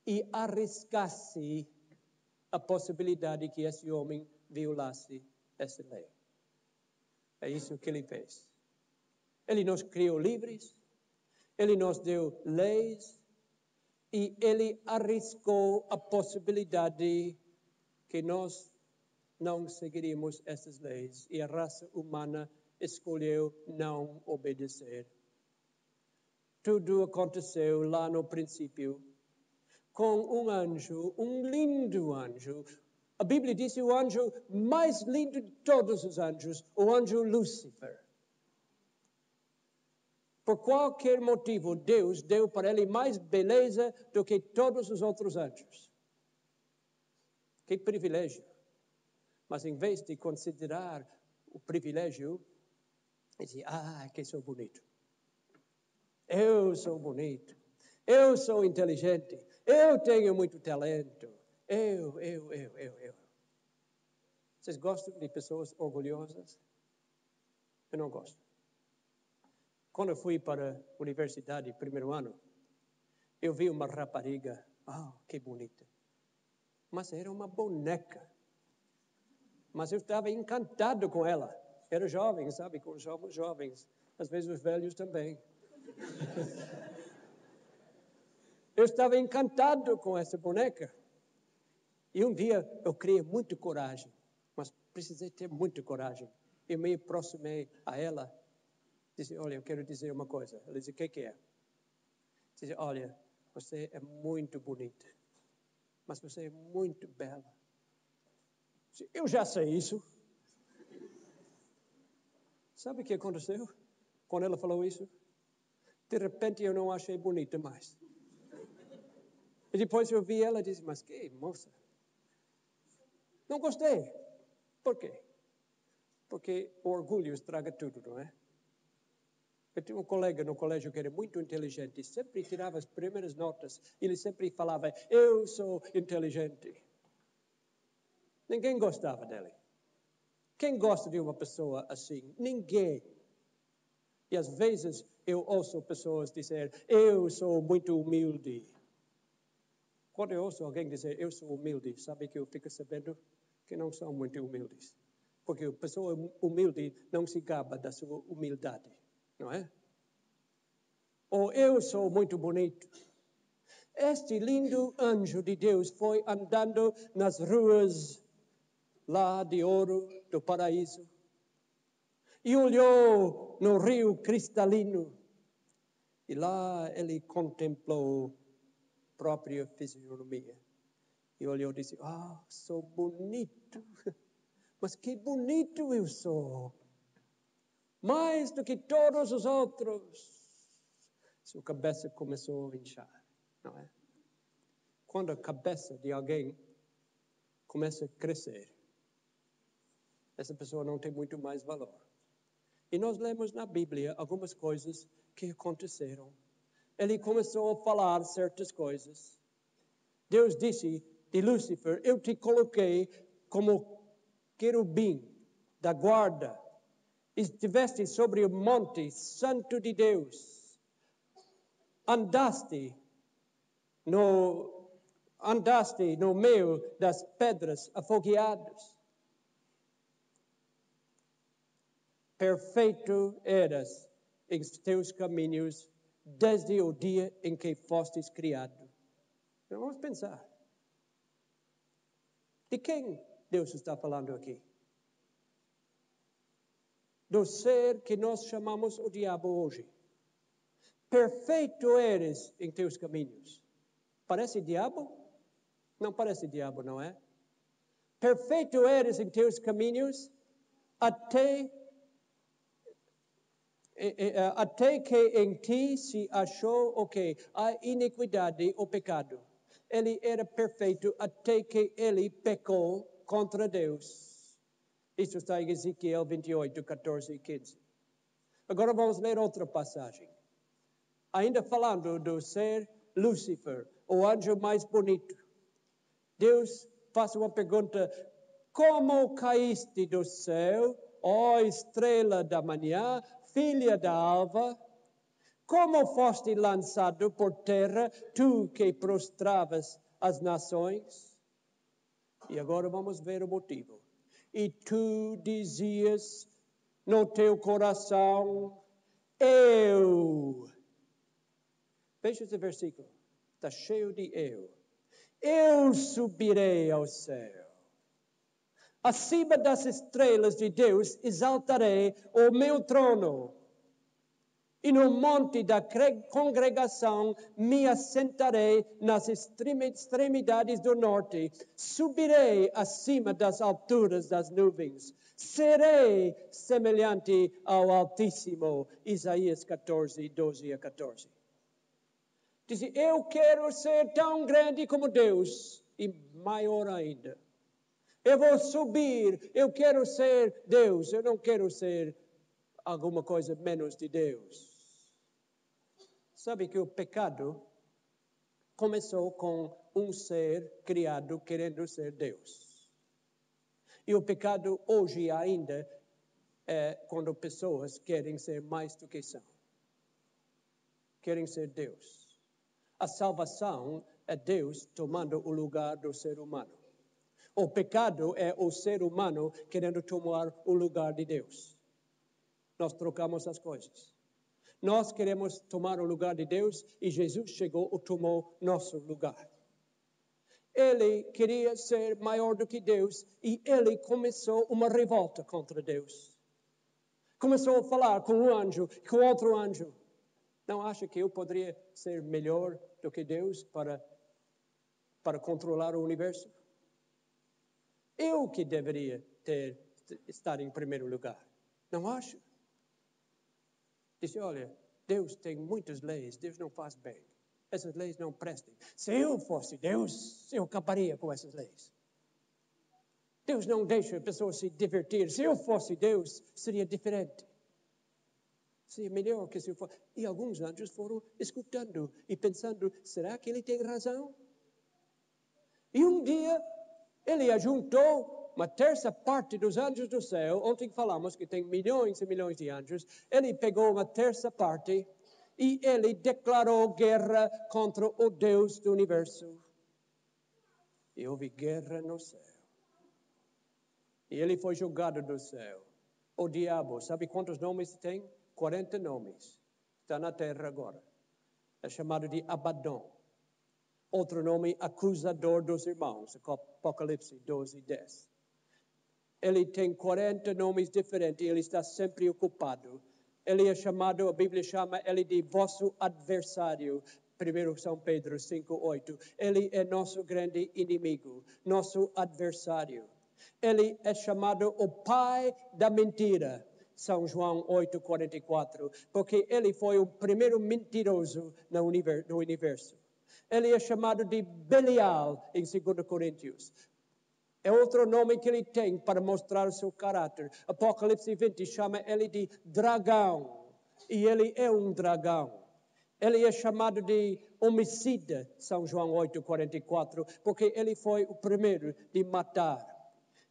e arriscasse a possibilidade que esse homem violasse essa lei. É isso que ele fez. Ele nos criou livres, ele nos deu leis e ele arriscou a possibilidade que nós não seguiríamos essas leis e a raça humana escolheu não obedecer. Tudo aconteceu lá no princípio com um anjo, um lindo anjo. A Bíblia diz o anjo mais lindo de todos os anjos, o anjo Lúcifer. Por qualquer motivo, Deus deu para ele mais beleza do que todos os outros anjos. Que privilégio. Mas em vez de considerar o privilégio, ele diz, que sou bonito. Eu sou bonito. Eu sou inteligente. Eu tenho muito talento. Eu. Vocês gostam de pessoas orgulhosas? Eu não gosto. Quando eu fui para a universidade, primeiro ano, eu vi uma rapariga. Que bonita. Mas era uma boneca. Mas eu estava encantado com ela. Era jovem, sabe? Com os jovens. Às vezes os velhos também. Eu estava encantado com essa boneca. E um dia eu criei muita coragem. Mas precisei ter muita coragem. Eu me aproximei a ela. Disse, olha, eu quero dizer uma coisa. Ela disse, o que é? Disse, olha, você é muito bonita. Mas você é muito bela. Disse, eu já sei isso. Sabe o que aconteceu quando ela falou isso? De repente eu não achei bonita mais. E depois eu vi ela e disse, mas que moça. Não gostei. Por quê? Porque o orgulho estraga tudo, não é? Eu tinha um colega no colégio que era muito inteligente, sempre tirava as primeiras notas. Ele sempre falava, eu sou inteligente. Ninguém gostava dele. Quem gosta de uma pessoa assim? Ninguém. E às vezes eu ouço pessoas dizer, eu sou muito humilde. Quando eu ouço alguém dizer, eu sou humilde, sabe que eu fico sabendo que não são muito humildes. Porque a pessoa humilde não se gaba da sua humildade, não é? Ou eu sou muito bonito. Este lindo anjo de Deus foi andando nas ruas lá de ouro do paraíso e olhou no rio cristalino e lá ele contemplou a própria fisionomia e olhou e disse, sou bonito, mas que bonito eu sou, mais do que todos os outros. Sua cabeça começou a inchar, não é? Quando a cabeça de alguém começa a crescer, essa pessoa não tem muito mais valor. E nós lemos na Bíblia algumas coisas que aconteceram. Ele começou a falar certas coisas. Deus disse de Lúcifer, eu te coloquei como querubim da guarda. Estiveste sobre o monte santo de Deus. Andaste no meio das pedras afogueadas. Perfeito eras em teus caminhos desde o dia em que fostes criado. Então, vamos pensar. De quem Deus está falando aqui? Do ser que nós chamamos o diabo hoje. Perfeito eres em teus caminhos. Parece diabo? Não parece diabo, não é? Perfeito eres em teus caminhos até que em ti se achou o quê? A iniquidade, o pecado. Ele era perfeito até que ele pecou contra Deus. Isso está em Ezequiel 28, 14 e 15. Agora vamos ler outra passagem. Ainda falando do ser Lúcifer, o anjo mais bonito. Deus faz uma pergunta, como caíste do céu, ó estrela da manhã, filha da alva? Como foste lançado por terra, tu que prostravas as nações? E agora vamos ver o motivo. E tu dizias no teu coração, eu. Veja esse versículo, está cheio de eu. Eu subirei ao céu. Acima das estrelas de Deus exaltarei o meu trono. E no monte da congregação me assentarei nas extremidades do norte. Subirei acima das alturas das nuvens. Serei semelhante ao Altíssimo. Isaías 14, 12 a 14. Diz, eu quero ser tão grande como Deus e maior ainda. Eu vou subir, eu quero ser Deus, eu não quero ser alguma coisa menos de Deus. Sabe que o pecado começou com um ser criado querendo ser Deus. E o pecado hoje ainda é quando pessoas querem ser mais do que são. Querem ser Deus. A salvação é Deus tomando o lugar do ser humano. O pecado é o ser humano querendo tomar o lugar de Deus. Nós trocamos as coisas. Nós queremos tomar o lugar de Deus e Jesus chegou e tomou nosso lugar. Ele queria ser maior do que Deus e ele começou uma revolta contra Deus. Começou a falar com um anjo, com outro anjo. Não acha que eu poderia ser melhor do que Deus para controlar o universo? Eu que deveria estar em primeiro lugar. Não acha? Disse, olha, Deus tem muitas leis, Deus não faz bem. Essas leis não prestam. Se eu fosse Deus, eu acabaria com essas leis. Deus não deixa a pessoa se divertir. Se eu fosse Deus, seria diferente. Seria melhor que se eu fosse. E alguns anjos foram escutando e pensando, será que ele tem razão? E um dia, ele ajuntou uma terça parte dos anjos do céu. Ontem falamos que tem milhões e milhões de anjos. Ele pegou uma terça parte e ele declarou guerra contra o Deus do universo. E houve guerra no céu. E ele foi jogado do céu. O diabo, sabe quantos nomes tem? 40 nomes. Está na terra agora. É chamado de Abaddon. Outro nome, acusador dos irmãos. Apocalipse 12:10. Ele tem 40 nomes diferentes. Ele está sempre ocupado. Ele é chamado, a Bíblia chama ele de vosso adversário. 1 São Pedro 5:8. Ele é nosso grande inimigo, nosso adversário. Ele é chamado o pai da mentira. São João 8:44. Porque ele foi o primeiro mentiroso no universo. Ele é chamado de Belial em 2 Coríntios. É outro nome que ele tem para mostrar o seu caráter. Apocalipse 20 chama ele de dragão. E ele é um dragão. Ele é chamado de homicida, São João 8:44, porque ele foi o primeiro de matar.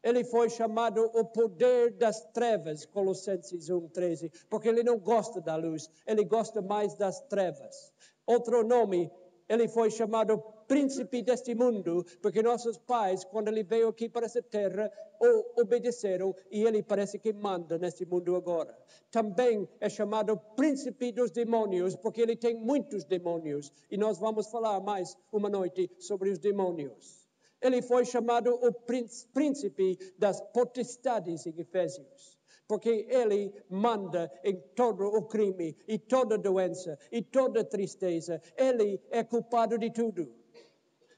Ele foi chamado o poder das trevas, Colossenses 1:13, porque ele não gosta da luz, ele gosta mais das trevas. Outro nome, ele foi chamado príncipe deste mundo, porque nossos pais, quando ele veio aqui para essa terra, o obedeceram e ele parece que manda neste mundo agora. Também é chamado príncipe dos demônios, porque ele tem muitos demônios. E nós vamos falar mais uma noite sobre os demônios. Ele foi chamado o príncipe das potestades em Efésios, porque ele manda em todo o crime, e toda doença, e toda tristeza. Ele é culpado de tudo.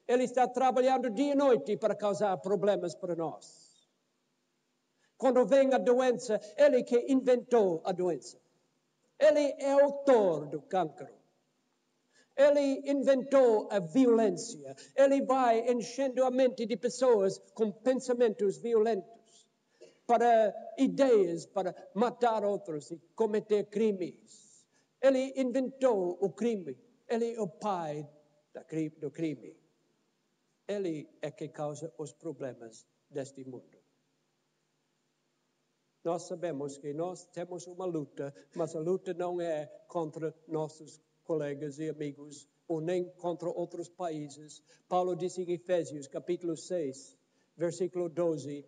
Ele está trabalhando dia e noite para causar problemas para nós. Quando vem a doença, ele que inventou a doença. Ele é autor do cancro. Ele inventou a violência. Ele vai enchendo a mente de pessoas com pensamentos violentos, para ideias, para matar outros e cometer crimes. Ele inventou o crime. Ele é o pai do crime. Ele é que causa os problemas deste mundo. Nós sabemos que nós temos uma luta, mas a luta não é contra nossos colegas e amigos, ou nem contra outros países. Paulo disse em Efésios, capítulo 6, versículo 12,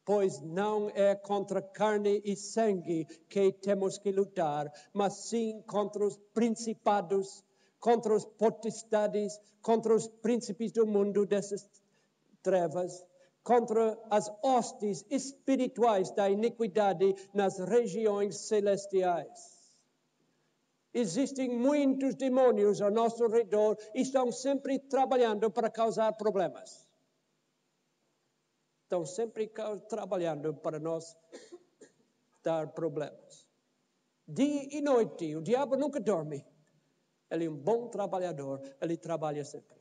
pois não é contra carne e sangue que temos que lutar, mas sim contra os principados, contra as potestades, contra os príncipes do mundo dessas trevas, contra as hostes espirituais da iniquidade nas regiões celestiais. Existem muitos demônios ao nosso redor e estão sempre trabalhando para causar problemas. Estão sempre trabalhando para nós dar problemas. Dia e noite, o diabo nunca dorme. Ele é um bom trabalhador, ele trabalha sempre.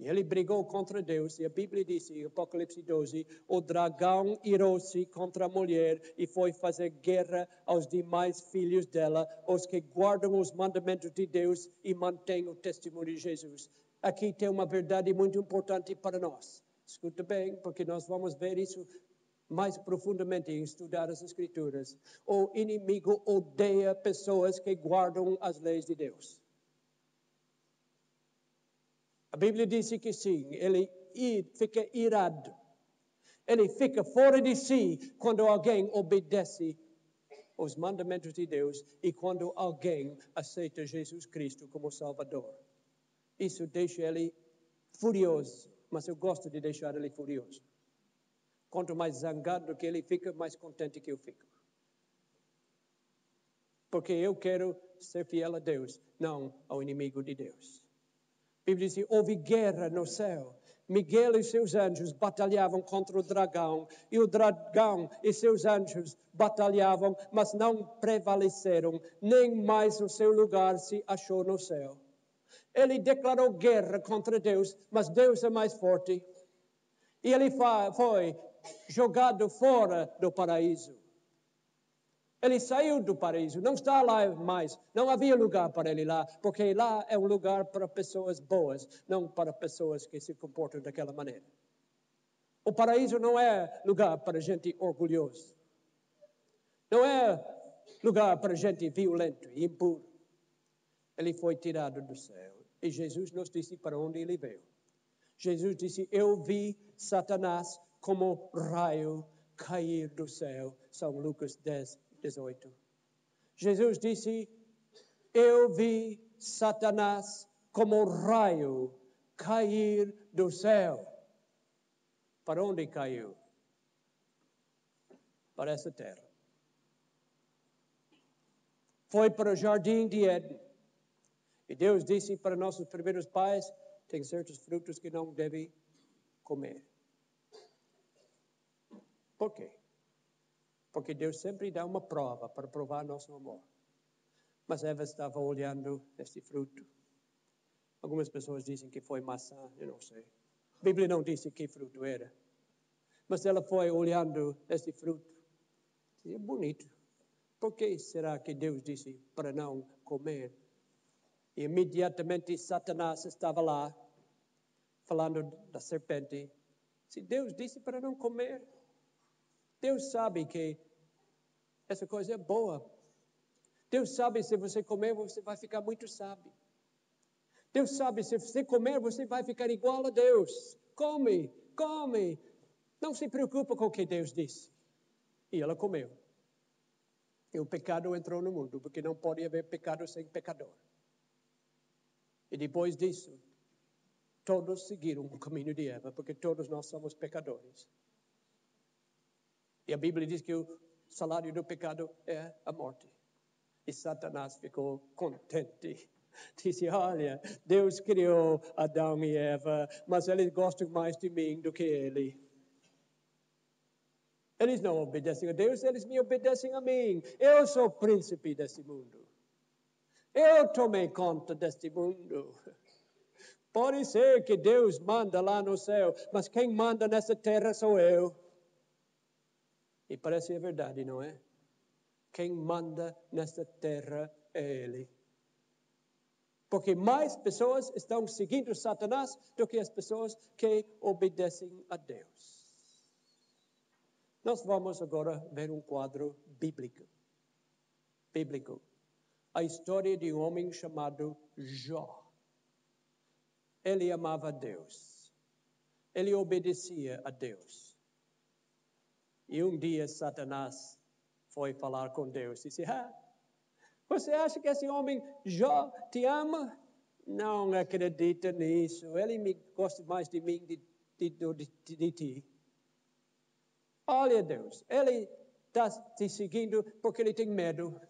E ele brigou contra Deus, e a Bíblia diz em Apocalipse 12, o dragão irou-se contra a mulher e foi fazer guerra aos demais filhos dela, os que guardam os mandamentos de Deus e mantêm o testemunho de Jesus. Aqui tem uma verdade muito importante para nós. Escuta bem, porque nós vamos ver isso mais profundamente em estudar as Escrituras. O inimigo odeia pessoas que guardam as leis de Deus. A Bíblia diz que sim, ele fica irado. Ele fica fora de si quando alguém obedece os mandamentos de Deus e quando alguém aceita Jesus Cristo como Salvador. Isso deixa ele furioso, mas eu gosto de deixar ele furioso. Quanto mais zangado que ele fica, mais contente que eu fico. Porque eu quero ser fiel a Deus, não ao inimigo de Deus. A Bíblia diz que houve guerra no céu. Miguel e seus anjos batalhavam contra o dragão, e o dragão e seus anjos batalhavam, mas não prevaleceram, nem mais o seu lugar se achou no céu. Ele declarou guerra contra Deus, mas Deus é mais forte. E ele foi jogado fora do paraíso. Ele saiu do paraíso, não está lá mais. Não havia lugar para ele lá, porque lá é um lugar para pessoas boas, não para pessoas que se comportam daquela maneira. O paraíso não é lugar para gente orgulhosa. Não é lugar para gente violenta e impuro. Ele foi tirado do céu. E Jesus nos disse para onde ele veio. Jesus disse, eu vi Satanás como raio cair do céu. São Lucas 10, 18. Jesus disse, eu vi Satanás como raio cair do céu. Para onde caiu? Para essa terra. Foi para o jardim de Éden. E Deus disse para nossos primeiros pais, tem certos frutos que não devem comer. Por quê? Porque Deus sempre dá uma prova para provar nosso amor. Mas Eva estava olhando este fruto. Algumas pessoas dizem que foi maçã, eu não sei. A Bíblia não disse que fruto era. Mas ela foi olhando este fruto. É bonito. Por que será que Deus disse para não comer? E imediatamente Satanás estava lá, falando da serpente. Se Deus disse para não comer, Deus sabe que essa coisa é boa. Deus sabe se você comer, você vai ficar muito sábio. Deus sabe se você comer, você vai ficar igual a Deus. Come, come. Não se preocupa com o que Deus disse. E ela comeu. E o pecado entrou no mundo, porque não pode haver pecado sem pecador. E depois disso, todos seguiram o caminho de Eva, porque todos nós somos pecadores. E a Bíblia diz que o salário do pecado é a morte. E Satanás ficou contente. Disse, olha, Deus criou Adão e Eva, mas eles gostam mais de mim do que ele. Eles não obedecem a Deus, eles me obedecem a mim. Eu sou príncipe desse mundo. Eu tomei conta deste mundo. Pode ser que Deus manda lá no céu, mas quem manda nessa terra sou eu. E parece a verdade, não é? Quem manda nessa terra é Ele. Porque mais pessoas estão seguindo Satanás do que as pessoas que obedecem a Deus. Nós vamos agora ver um quadro bíblico. A história de um homem chamado Jó. Ele amava a Deus. Ele obedecia a Deus. E um dia Satanás foi falar com Deus e disse, você acha que esse homem Jó te Não acredita nisso. Ele me gosta mais de mim de ti. Olha, Deus, ele está te seguindo porque ele tem medo.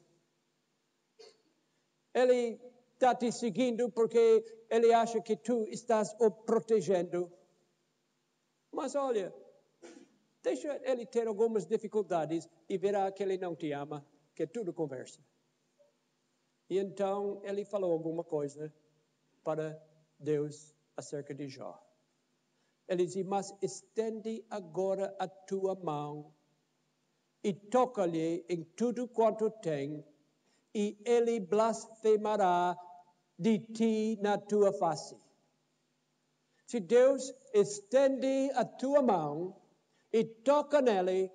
Ele está te seguindo porque ele acha que tu estás o protegendo. Mas olha, deixa ele ter algumas dificuldades e verá que ele não te ama, que é tudo conversa. E então ele falou alguma coisa para Deus acerca de Jó. Ele disse, mas estende agora a tua mão e toca-lhe em tudo quanto tem, e ele blasfemará de ti na tua face. Se Deus estende a tua mão e toca nele,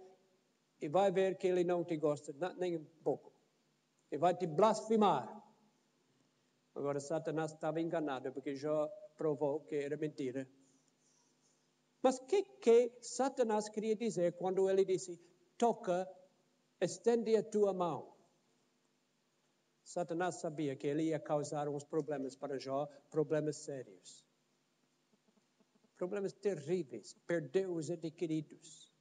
e vai ver que ele não te gosta nem um pouco. E vai te blasfemar. Agora Satanás estava enganado, porque Jó provou que era mentira. Mas o que Satanás queria dizer quando ele disse, toca, estende a tua mão? Satanás sabia que ele ia causar uns problemas para Jó, problemas sérios. Problemas terríveis. Perdeu os entes queridos.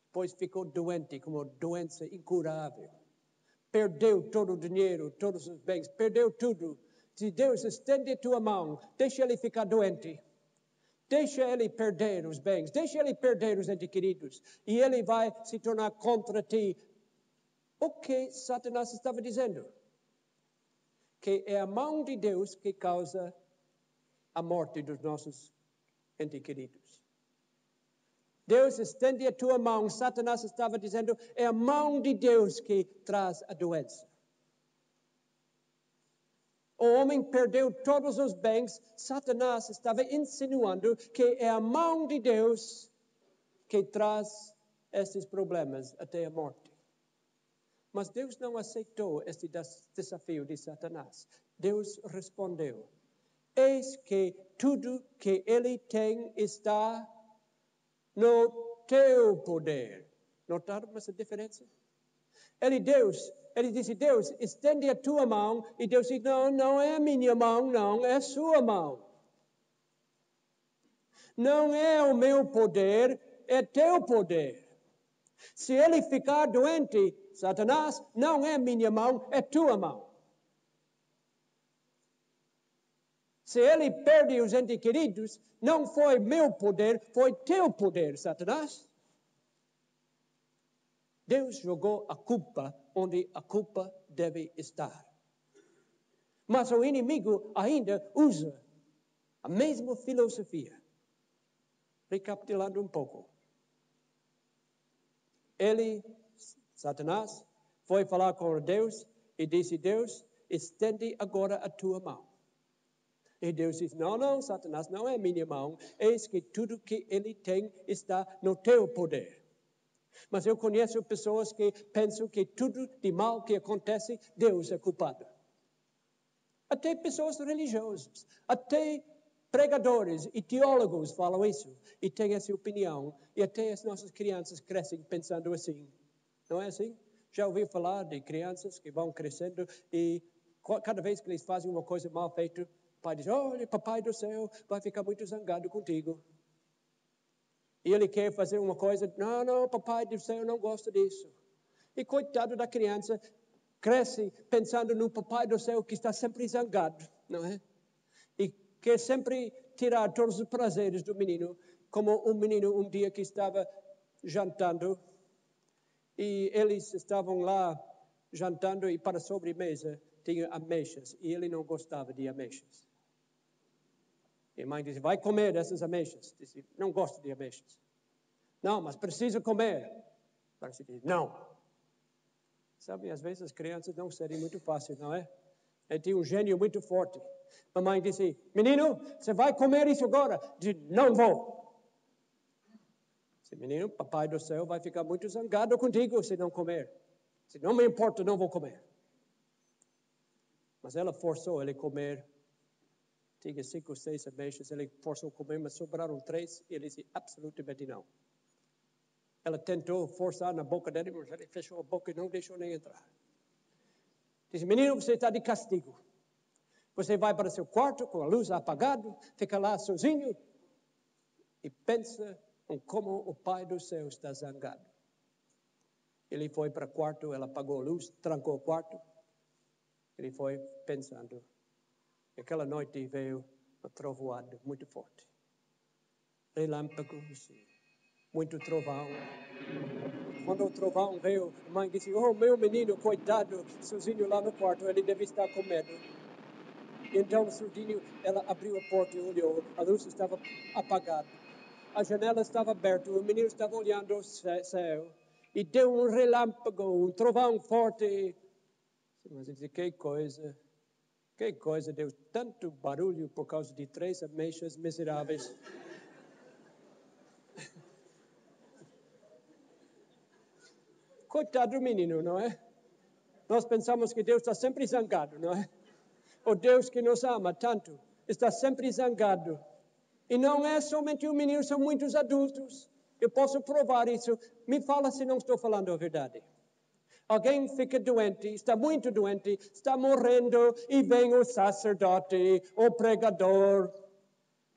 Depois ficou doente, com uma doença incurável. Perdeu todo o dinheiro, todos os bens, perdeu tudo. Se Deus estende a tua mão, deixa ele ficar doente. Deixa ele perder os bens, deixa ele perder os entes queridos, e ele vai se tornar contra ti. O que Satanás estava dizendo? Que é a mão de Deus que causa a morte dos nossos entes queridos. Deus estende a tua mão, Satanás estava dizendo, é a mão de Deus que traz a doença. O homem perdeu todos os bens, Satanás estava insinuando que é a mão de Deus que traz esses problemas até a morte. Mas Deus não aceitou este desafio de Satanás. Deus respondeu, eis que tudo que ele tem está no teu poder. Notaram essa diferença? Ele disse, Deus, estende a tua mão. E Deus disse, não é minha mão, não, é sua mão. Não é o meu poder, é teu poder. Se ele ficar doente, Satanás, não é minha mão, é tua mão. Se ele perde os entes queridos, não foi meu poder, foi teu poder, Satanás. Deus jogou a culpa onde a culpa deve estar. Mas o inimigo ainda usa a mesma filosofia. Recapitulando um pouco. Ele, Satanás, foi falar com Deus e disse, Deus, estende agora a tua mão. E Deus disse, não, Satanás, não é minha mão. Eis que tudo que ele tem está no teu poder. Mas eu conheço pessoas que pensam que tudo de mal que acontece, Deus é culpado. Até pessoas religiosas, até pregadores e teólogos falam isso e têm essa opinião. E até as nossas crianças crescem pensando assim. Não é assim? Já ouviu falar de crianças que vão crescendo e cada vez que eles fazem uma coisa mal feita, o pai diz, olha, papai do céu vai ficar muito zangado contigo. E ele quer fazer uma coisa, não, papai do céu não gosta disso. E coitado da criança, cresce pensando no papai do céu que está sempre zangado, não é? E quer sempre tirar todos os prazeres do menino, como um menino um dia que estava jantando, e eles estavam lá jantando e para a sobremesa tinha ameixas, e ele não gostava de ameixas. E a mãe disse, vai comer essas ameixas. Disse, não gosto de ameixas. Não, mas precisa comer. Parece que não. Sabe, às vezes as crianças não serem muito fáceis, não é? Ele tinha um gênio muito forte. A mãe disse, menino, você vai comer isso agora? Disse, não vou. Disse, menino, papai do céu vai ficar muito zangado contigo se não comer. Disse, não me importa, não vou comer. Mas ela forçou ele a comer. Tinha 5 ou 6 ameixas, ele forçou a comer, mas sobraram 3 e ele disse, absolutamente não. Ela tentou forçar na boca dele, mas ele fechou a boca e não deixou nem entrar. Disse, menino, você está de castigo. Você vai para seu quarto com a luz apagada, fica lá sozinho e pensa em como o Pai do céu está zangado. Ele foi para o quarto, ela apagou a luz, trancou o quarto. Ele foi pensando. Aquela noite veio uma trovoada muito forte. Relâmpagos, muito trovão. Quando o trovão veio, a mãe disse, oh, meu menino, coitado, sozinho lá no quarto, ele deve estar com medo. Então, sozinho, ela abriu a porta e olhou, a luz estava apagada. A janela estava aberta, o menino estava olhando o céu. E deu um relâmpago, um trovão forte. Mas ele disse, que coisa, deu tanto barulho por causa de 3 ameixas miseráveis. Coitado do menino, não é? Nós pensamos que Deus está sempre zangado, não é? O Deus que nos ama tanto está sempre zangado. E não é somente um menino, são muitos adultos. Eu posso provar isso. Me fala se não estou falando a verdade. Alguém fica doente, está muito doente, está morrendo, e vem o sacerdote, o pregador,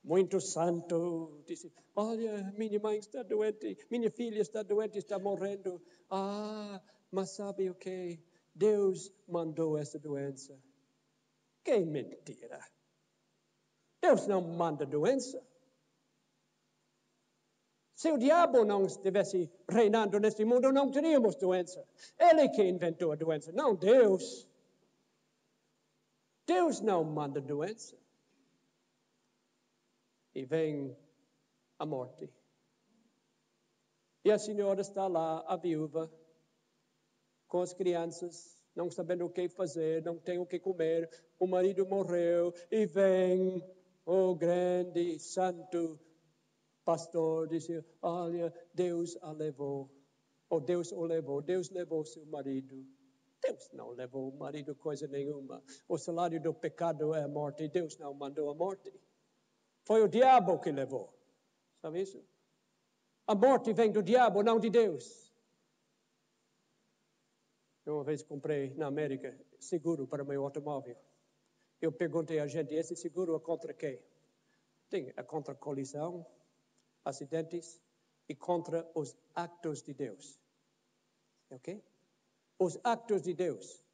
muito santo, disse, olha, minha mãe está doente, minha filha está doente, está morrendo. Ah, mas sabe o que? Deus mandou essa doença. Que mentira! Deus não manda doença. Se o diabo não estivesse reinando neste mundo, não teríamos doença. Ele que inventou a doença, não Deus. Deus não manda doença. E vem a morte. E a senhora está lá, a viúva, com as crianças, não sabendo o que fazer, não tem o que comer, o marido morreu, e vem o grande santo pastor, disse, olha, Deus a levou, ou Deus o levou, Deus levou seu marido. Deus não levou o marido coisa nenhuma. O salário do pecado é a morte, Deus não mandou a morte. Foi o diabo que levou. Sabe isso? A morte vem do diabo, não de Deus. Eu uma vez comprei na América seguro para meu automóvel. Eu perguntei a gente, esse seguro é contra quem? É contra colisão, acidentes e contra os actos de Deus. Ok? Os actos de Deus.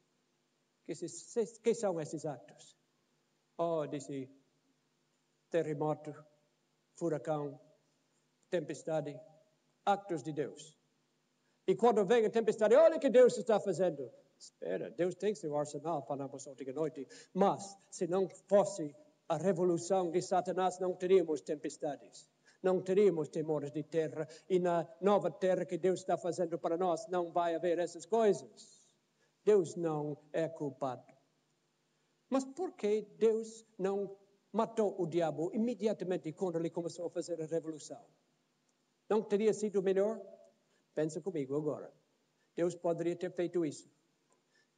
Que são esses actos? Oh, disse, terremoto, furacão, tempestade, actos de Deus. E quando vem a tempestade, olha o que Deus está fazendo. Espera, Deus tem seu arsenal, falamos ontem à noite. Mas, se não fosse a revolução de Satanás, não teríamos tempestades. Não teríamos temores de terra. E na nova terra que Deus está fazendo para nós, não vai haver essas coisas. Deus não é culpado. Mas por que Deus não matou o diabo imediatamente quando ele começou a fazer a revolução? Não teria sido melhor? Pensa comigo agora. Deus poderia ter feito isso.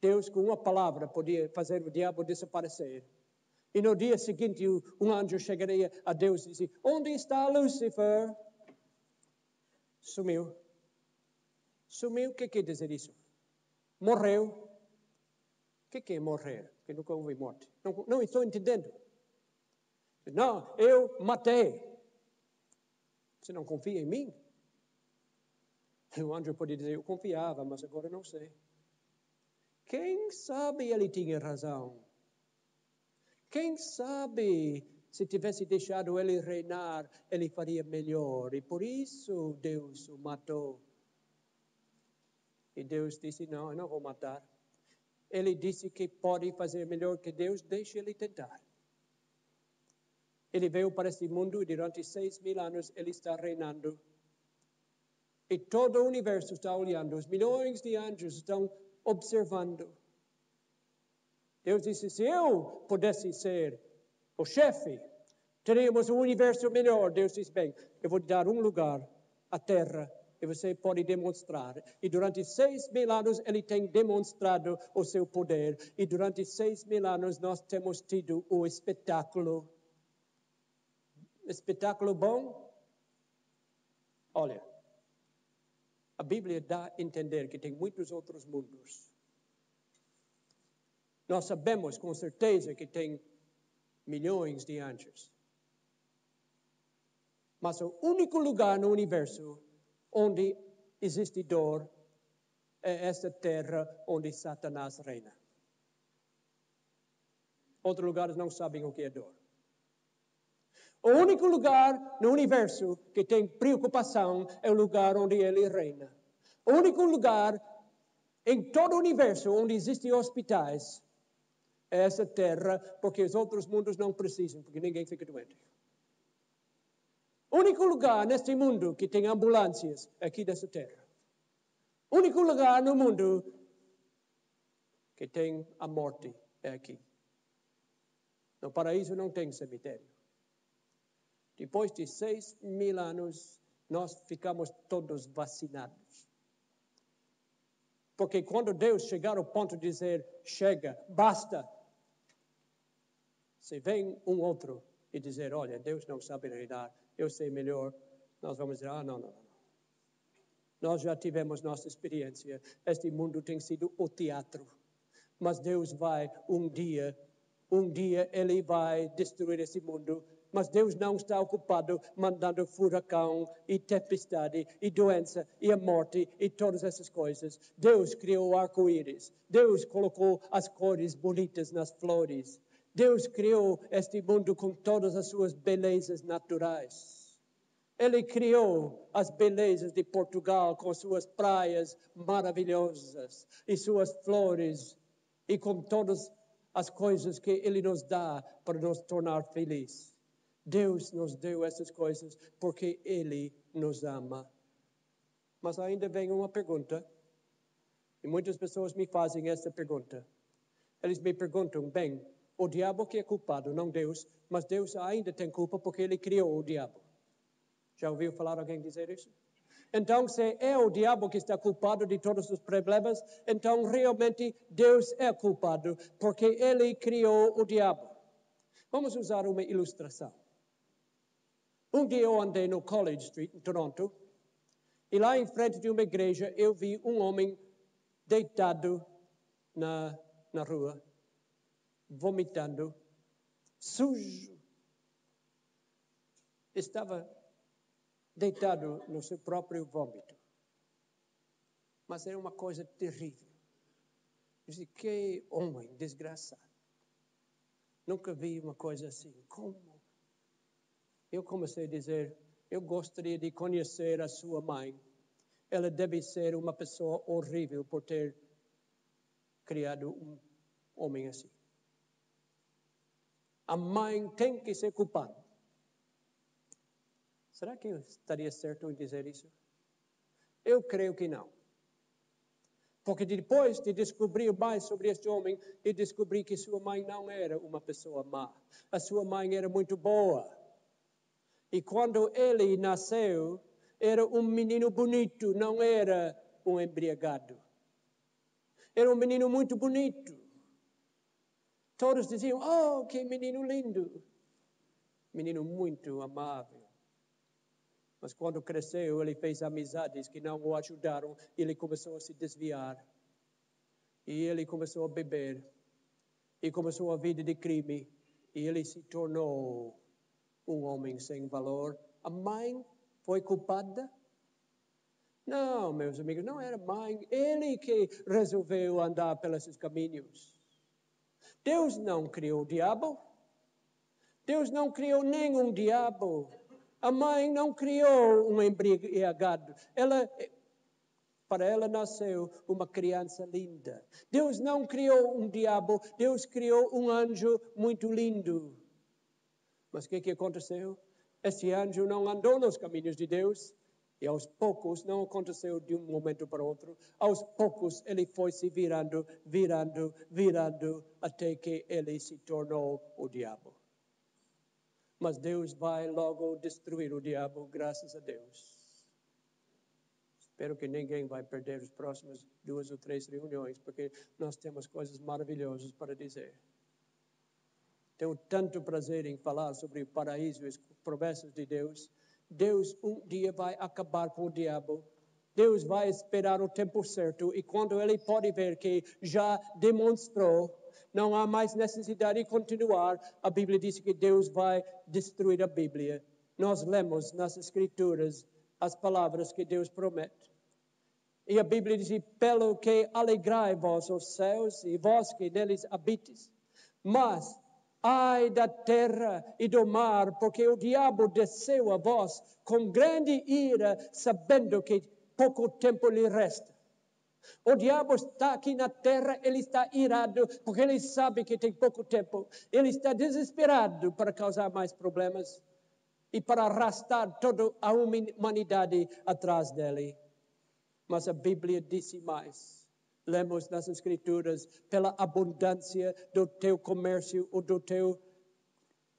Deus, com uma palavra, podia fazer o diabo desaparecer. E no dia seguinte, um anjo chegaria a Deus e dizia, onde está Lúcifer? Sumiu. Sumiu, o que quer dizer isso? Morreu. O que é morrer? Que nunca houve morte. Não estou entendendo. Não, eu matei. Você não confia em mim? O anjo podia dizer, eu confiava, mas agora não sei. Quem sabe ele tinha razão? Quem sabe se tivesse deixado ele reinar, ele faria melhor. E por isso Deus o matou. E Deus disse, não, eu não vou matar. Ele disse que pode fazer melhor que Deus, deixe ele tentar. Ele veio para este mundo e durante 6.000 anos ele está reinando. E todo o universo está olhando, os milhões de anjos estão observando. Deus disse, se eu pudesse ser o chefe, teríamos um universo melhor. Deus disse, bem, eu vou te dar um lugar, a terra, e você pode demonstrar. E durante 6.000 anos ele tem demonstrado o seu poder. E durante 6.000 anos nós temos tido o espetáculo. Espetáculo bom? Olha, a Bíblia dá a entender que tem muitos outros mundos. Nós sabemos com certeza que tem milhões de anjos. Mas o único lugar no universo onde existe dor é esta terra onde Satanás reina. Outros lugares não sabem o que é dor. O único lugar no universo que tem preocupação é o lugar onde ele reina. O único lugar em todo o universo onde existem hospitais é essa terra, porque os outros mundos não precisam, porque ninguém fica doente. O único lugar neste mundo que tem ambulâncias é aqui dessa terra. O único lugar no mundo que tem a morte é aqui. No paraíso não tem cemitério. Depois de 6.000 anos, nós ficamos todos vacinados. Porque quando Deus chegar ao ponto de dizer, chega, basta, se vem um outro e dizer, olha, Deus não sabe reinar, eu sei melhor, nós vamos dizer, não. Nós já tivemos nossa experiência, este mundo tem sido o teatro. Mas Deus vai, um dia Ele vai destruir esse mundo. Mas Deus não está ocupado mandando furacão e tempestade e doença e a morte e todas essas coisas. Deus criou o arco-íris. Deus colocou as cores bonitas nas flores. Deus criou este mundo com todas as suas belezas naturais. Ele criou as belezas de Portugal com suas praias maravilhosas e suas flores e com todas as coisas que Ele nos dá para nos tornar felizes. Deus nos deu essas coisas porque Ele nos ama. Mas ainda vem uma pergunta, e muitas pessoas me fazem essa pergunta. Eles me perguntam, bem, o diabo que é culpado, não Deus, mas Deus ainda tem culpa porque Ele criou o diabo. Já ouviu falar alguém dizer isso? Então, se é o diabo que está culpado de todos os problemas, então realmente Deus é culpado, porque Ele criou o diabo. Vamos usar uma ilustração. Um dia eu andei no College Street, em Toronto, e lá em frente de uma igreja eu vi um homem deitado na rua, vomitando, sujo. Estava deitado no seu próprio vômito. Mas era uma coisa terrível. Eu disse, que homem desgraçado. Nunca vi uma coisa assim. Como? Eu comecei a dizer, eu gostaria de conhecer a sua mãe. Ela deve ser uma pessoa horrível por ter criado um homem assim. A mãe tem que ser culpada. Será que eu estaria certo em dizer isso? Eu creio que não. Porque depois de descobrir mais sobre este homem, eu descobri que sua mãe não era uma pessoa má. A sua mãe era muito boa. E quando ele nasceu, era um menino bonito, não era um embriagado. Era um menino muito bonito. Todos diziam, oh, que menino lindo. Menino muito amável. Mas quando cresceu, ele fez amizades que não o ajudaram. Ele começou a se desviar. E ele começou a beber. E começou a vida de crime. E ele se tornou um homem sem valor. A mãe foi culpada? Não, meus amigos, não era mãe. Ele que resolveu andar pelos caminhos. Deus não criou o diabo. Deus não criou nenhum diabo. A mãe não criou um embriagado. Para ela nasceu uma criança linda. Deus não criou um diabo. Deus criou um anjo muito lindo. Mas o que aconteceu? Esse anjo não andou nos caminhos de Deus. E aos poucos, não aconteceu de um momento para outro, aos poucos ele foi se virando, até que ele se tornou o diabo. Mas Deus vai logo destruir o diabo, graças a Deus. Espero que ninguém vai perder as próximas 2 ou 3 reuniões, porque nós temos coisas maravilhosas para dizer. Tenho tanto prazer em falar sobre o paraíso e as promessas de Deus. Deus um dia vai acabar com o diabo. Deus vai esperar o tempo certo e quando Ele pode ver que já demonstrou, não há mais necessidade de continuar, a Bíblia diz que Deus vai destruir a Bíblia. Nós lemos nas Escrituras as palavras que Deus promete. E a Bíblia diz, pelo que alegrai-vos os céus e vós que neles habites. Mas ai da terra e do mar, porque o diabo desceu a vós com grande ira, sabendo que pouco tempo lhe resta. O diabo está aqui na terra, ele está irado, porque ele sabe que tem pouco tempo. Ele está desesperado para causar mais problemas e para arrastar toda a humanidade atrás dele. Mas a Bíblia disse mais. Lemos nas Escrituras, pela abundância do teu comércio ou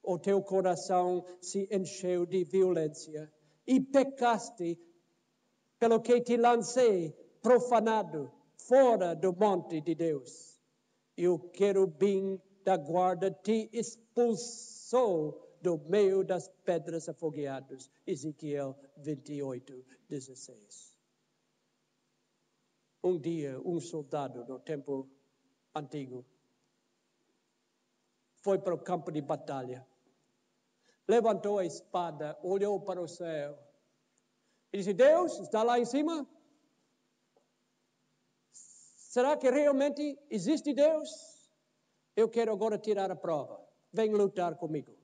o teu coração se encheu de violência. E pecaste, pelo que te lancei, profanado, fora do monte de Deus. E o querubim da guarda te expulsou do meio das pedras afogueadas. Ezequiel 28:16. Um dia, um soldado no tempo antigo foi para o campo de batalha. Levantou a espada, olhou para o céu e disse, Deus está lá em cima? Será que realmente existe Deus? Eu quero agora tirar a prova. Vem lutar comigo.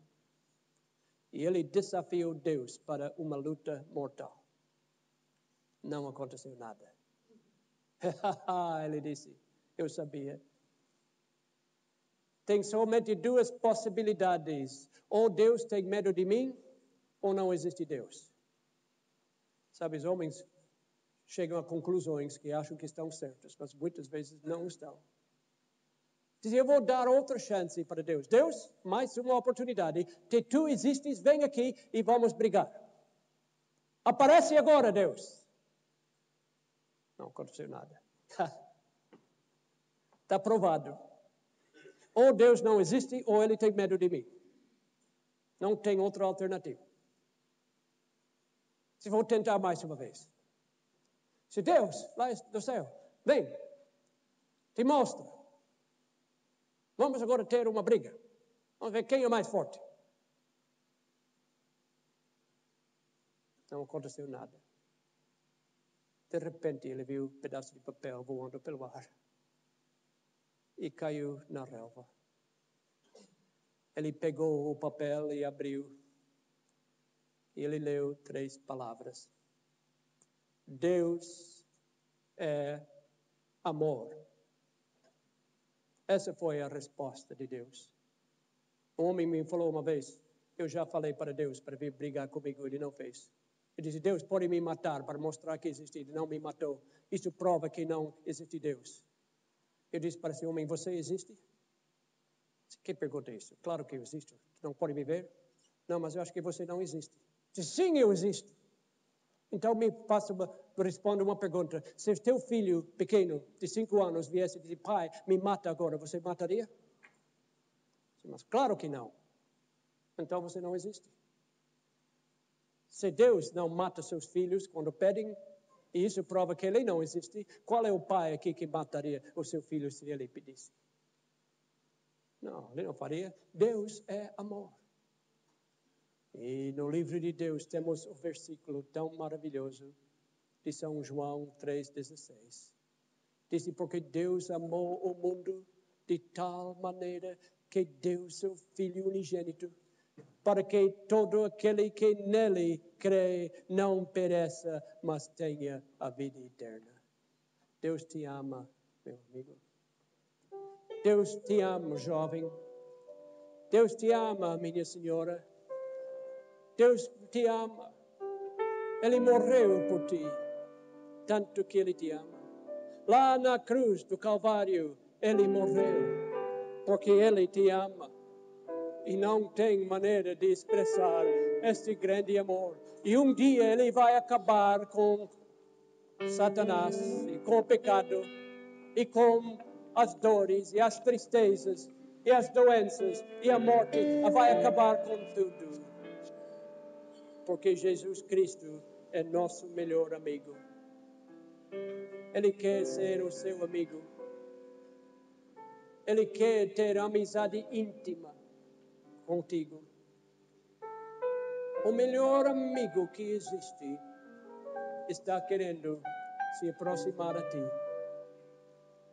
E ele desafiou Deus para uma luta mortal. Não aconteceu nada. Ele disse, eu sabia. Tem somente duas possibilidades. Ou Deus tem medo de mim, ou não existe Deus. Sabe, os homens chegam a conclusões que acham que estão certas, mas muitas vezes não estão. Diz, eu vou dar outra chance para Deus. Deus, mais uma oportunidade. Se tu existes, vem aqui e vamos brigar. Aparece agora, Deus. Não aconteceu nada. Está provado. Ou Deus não existe, ou ele tem medo de mim. Não tem outra alternativa. Se vou tentar mais uma vez. Se Deus, lá do céu, vem, te mostra. Vamos agora ter uma briga. Vamos ver quem é mais forte. Não aconteceu nada. De repente ele viu um pedaço de papel voando pelo ar. E caiu na relva. Ele pegou o papel e abriu. E ele leu 3 palavras. Deus é amor. Essa foi a resposta de Deus. Um homem me falou uma vez, eu já falei para Deus para vir brigar comigo, ele não fez. Ele disse, Deus pode me matar para mostrar que existe, ele não me matou. Isso prova que não existe Deus. Eu disse para esse homem, você existe? Quem pergunta isso? Claro que eu existo. Não pode me ver? Não, mas eu acho que você não existe. Disse, sim, eu existo. Então responda uma pergunta. Se teu filho pequeno, de 5 anos, viesse e disse, pai, me mata agora, você mataria? Mas claro que não. Então você não existe. Se Deus não mata seus filhos quando pedem, e isso prova que ele não existe, qual é o pai aqui que mataria o seu filho se ele pedisse? Não, ele não faria. Deus é amor. E no livro de Deus temos o versículo tão maravilhoso de São João 3,16. Diz, porque Deus amou o mundo de tal maneira que deu seu Filho unigênito, para que todo aquele que nele crê não pereça, mas tenha a vida eterna. Deus te ama, meu amigo. Deus te ama, jovem. Deus te ama, minha senhora. Deus te ama. Ele morreu por ti, tanto que Ele te ama. Lá na cruz do Calvário, Ele morreu, porque Ele te ama. E não tem maneira de expressar este grande amor. E um dia Ele vai acabar com Satanás, e com o pecado, e com as dores, e as tristezas, e as doenças, e a morte. Vai acabar com tudo. Porque Jesus Cristo é nosso melhor amigo. Ele quer ser o seu amigo. Ele quer ter amizade íntima contigo. O melhor amigo que existe está querendo se aproximar a ti.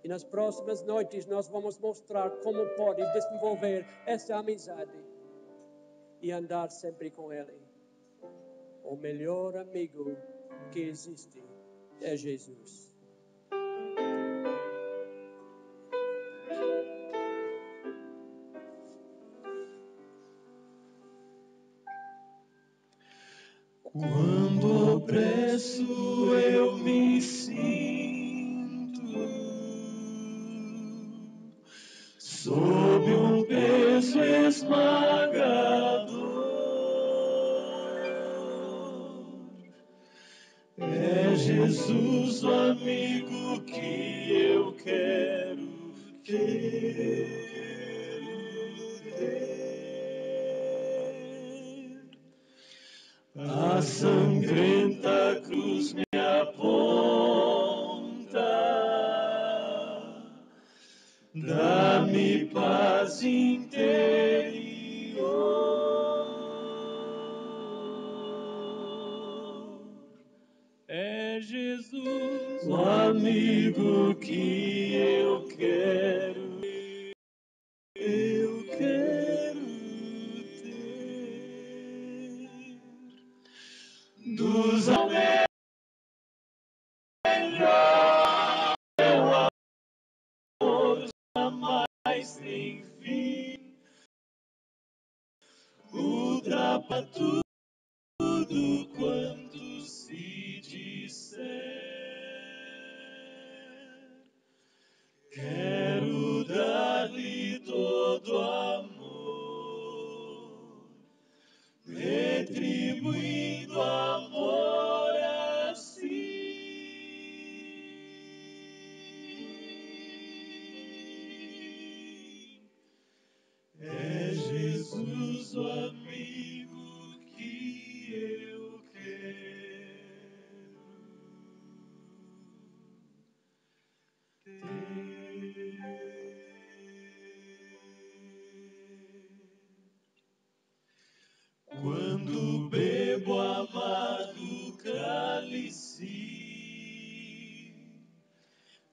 E nas próximas noites nós vamos mostrar como pode desenvolver essa amizade e andar sempre com Ele. O melhor amigo que existe é Jesus. Quando opresso eu me sinto sob um peso esmagador, é Jesus o amigo que eu quero ter. A sangrenta cruz me aponta, dá-me paz interior. É Jesus o amigo que eu quero ter. Jesus é o melhor, teu amor jamais tem fim, ultrapassa tudo quanto se disser. Quero dar-lhe todo amor, retribuindo amor assim. É Jesus o amigo que eu quero ter. Quando bebo amargo cálice,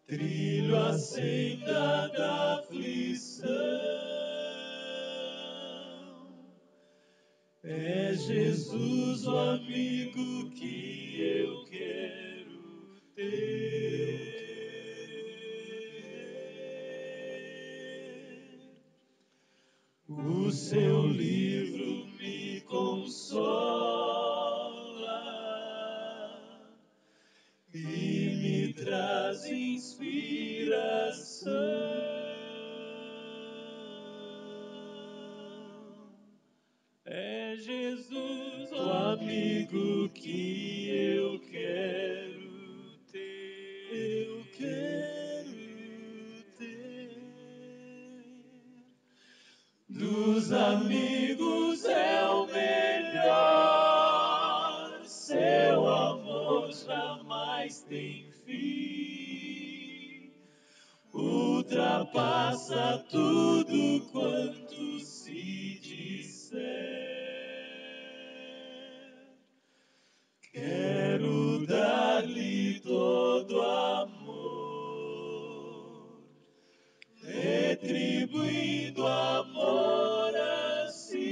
trilho a senda da aflição. É Jesus o amigo que eu quero ter. O seu livro me consola e me traz inspiração. É Jesus o amigo que eu quero ter. Eu quero ter. Dos amigos é o melhor, seu amor jamais tem fim, ultrapassa tudo quanto se disser. Quero dar-lhe todo amor, retribuindo amor assim.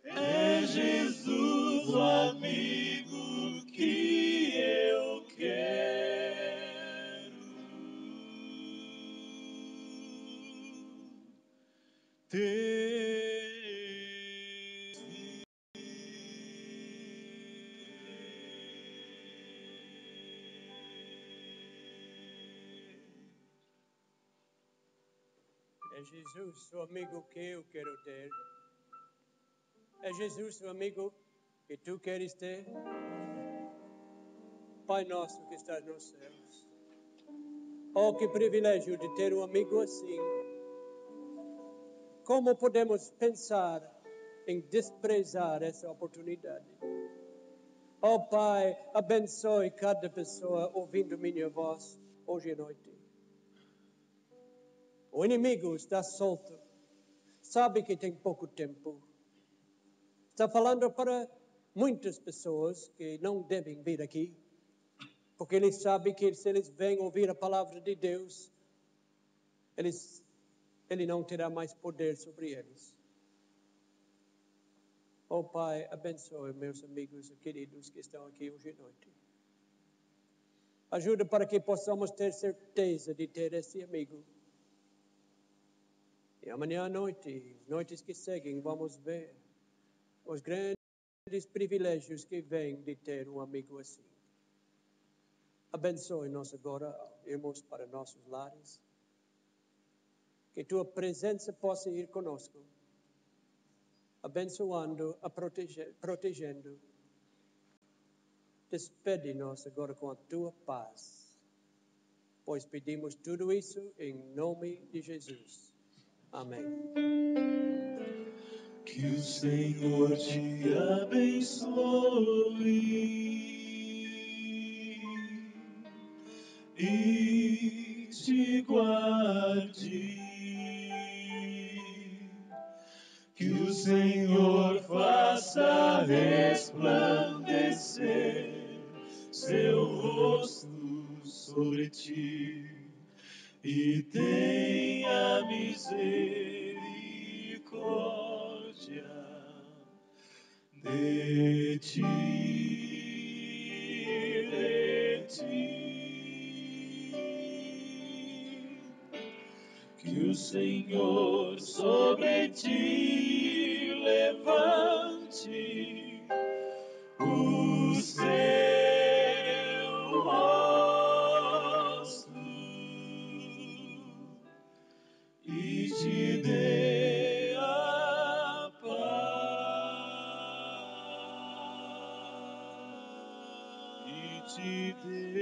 É Jesus o amigo que eu quero ter. É Jesus o amigo que eu quero ter. É Jesus o amigo que tu queres ter. Pai nosso que estás nos céus. Oh, que privilégio de ter um amigo assim. Como podemos pensar em desprezar essa oportunidade? Oh, Pai, abençoe cada pessoa ouvindo minha voz hoje à noite. O inimigo está solto. Sabe que tem pouco tempo. Está falando para muitas pessoas que não devem vir aqui. Porque ele sabe que se eles vêm ouvir a palavra de Deus, ele não terá mais poder sobre eles. Oh, Pai, abençoe meus amigos e queridos que estão aqui hoje à noite. Ajuda para que possamos ter certeza de ter esse amigo. E amanhã à noite, noites que seguem, vamos ver os grandes privilégios que vêm de ter um amigo assim. Abençoe-nos agora, irmos para nossos lares. Que tua presença possa ir conosco, abençoando, protegendo. Despede-nos agora com a tua paz, pois pedimos tudo isso em nome de Jesus. Amém. Que o Senhor te abençoe e te guarde. Que o Senhor faça resplandecer seu rosto sobre ti e tenha misericórdia de ti, que o Senhor sobre ti levante o seu rosto e te dê a paz, e te dê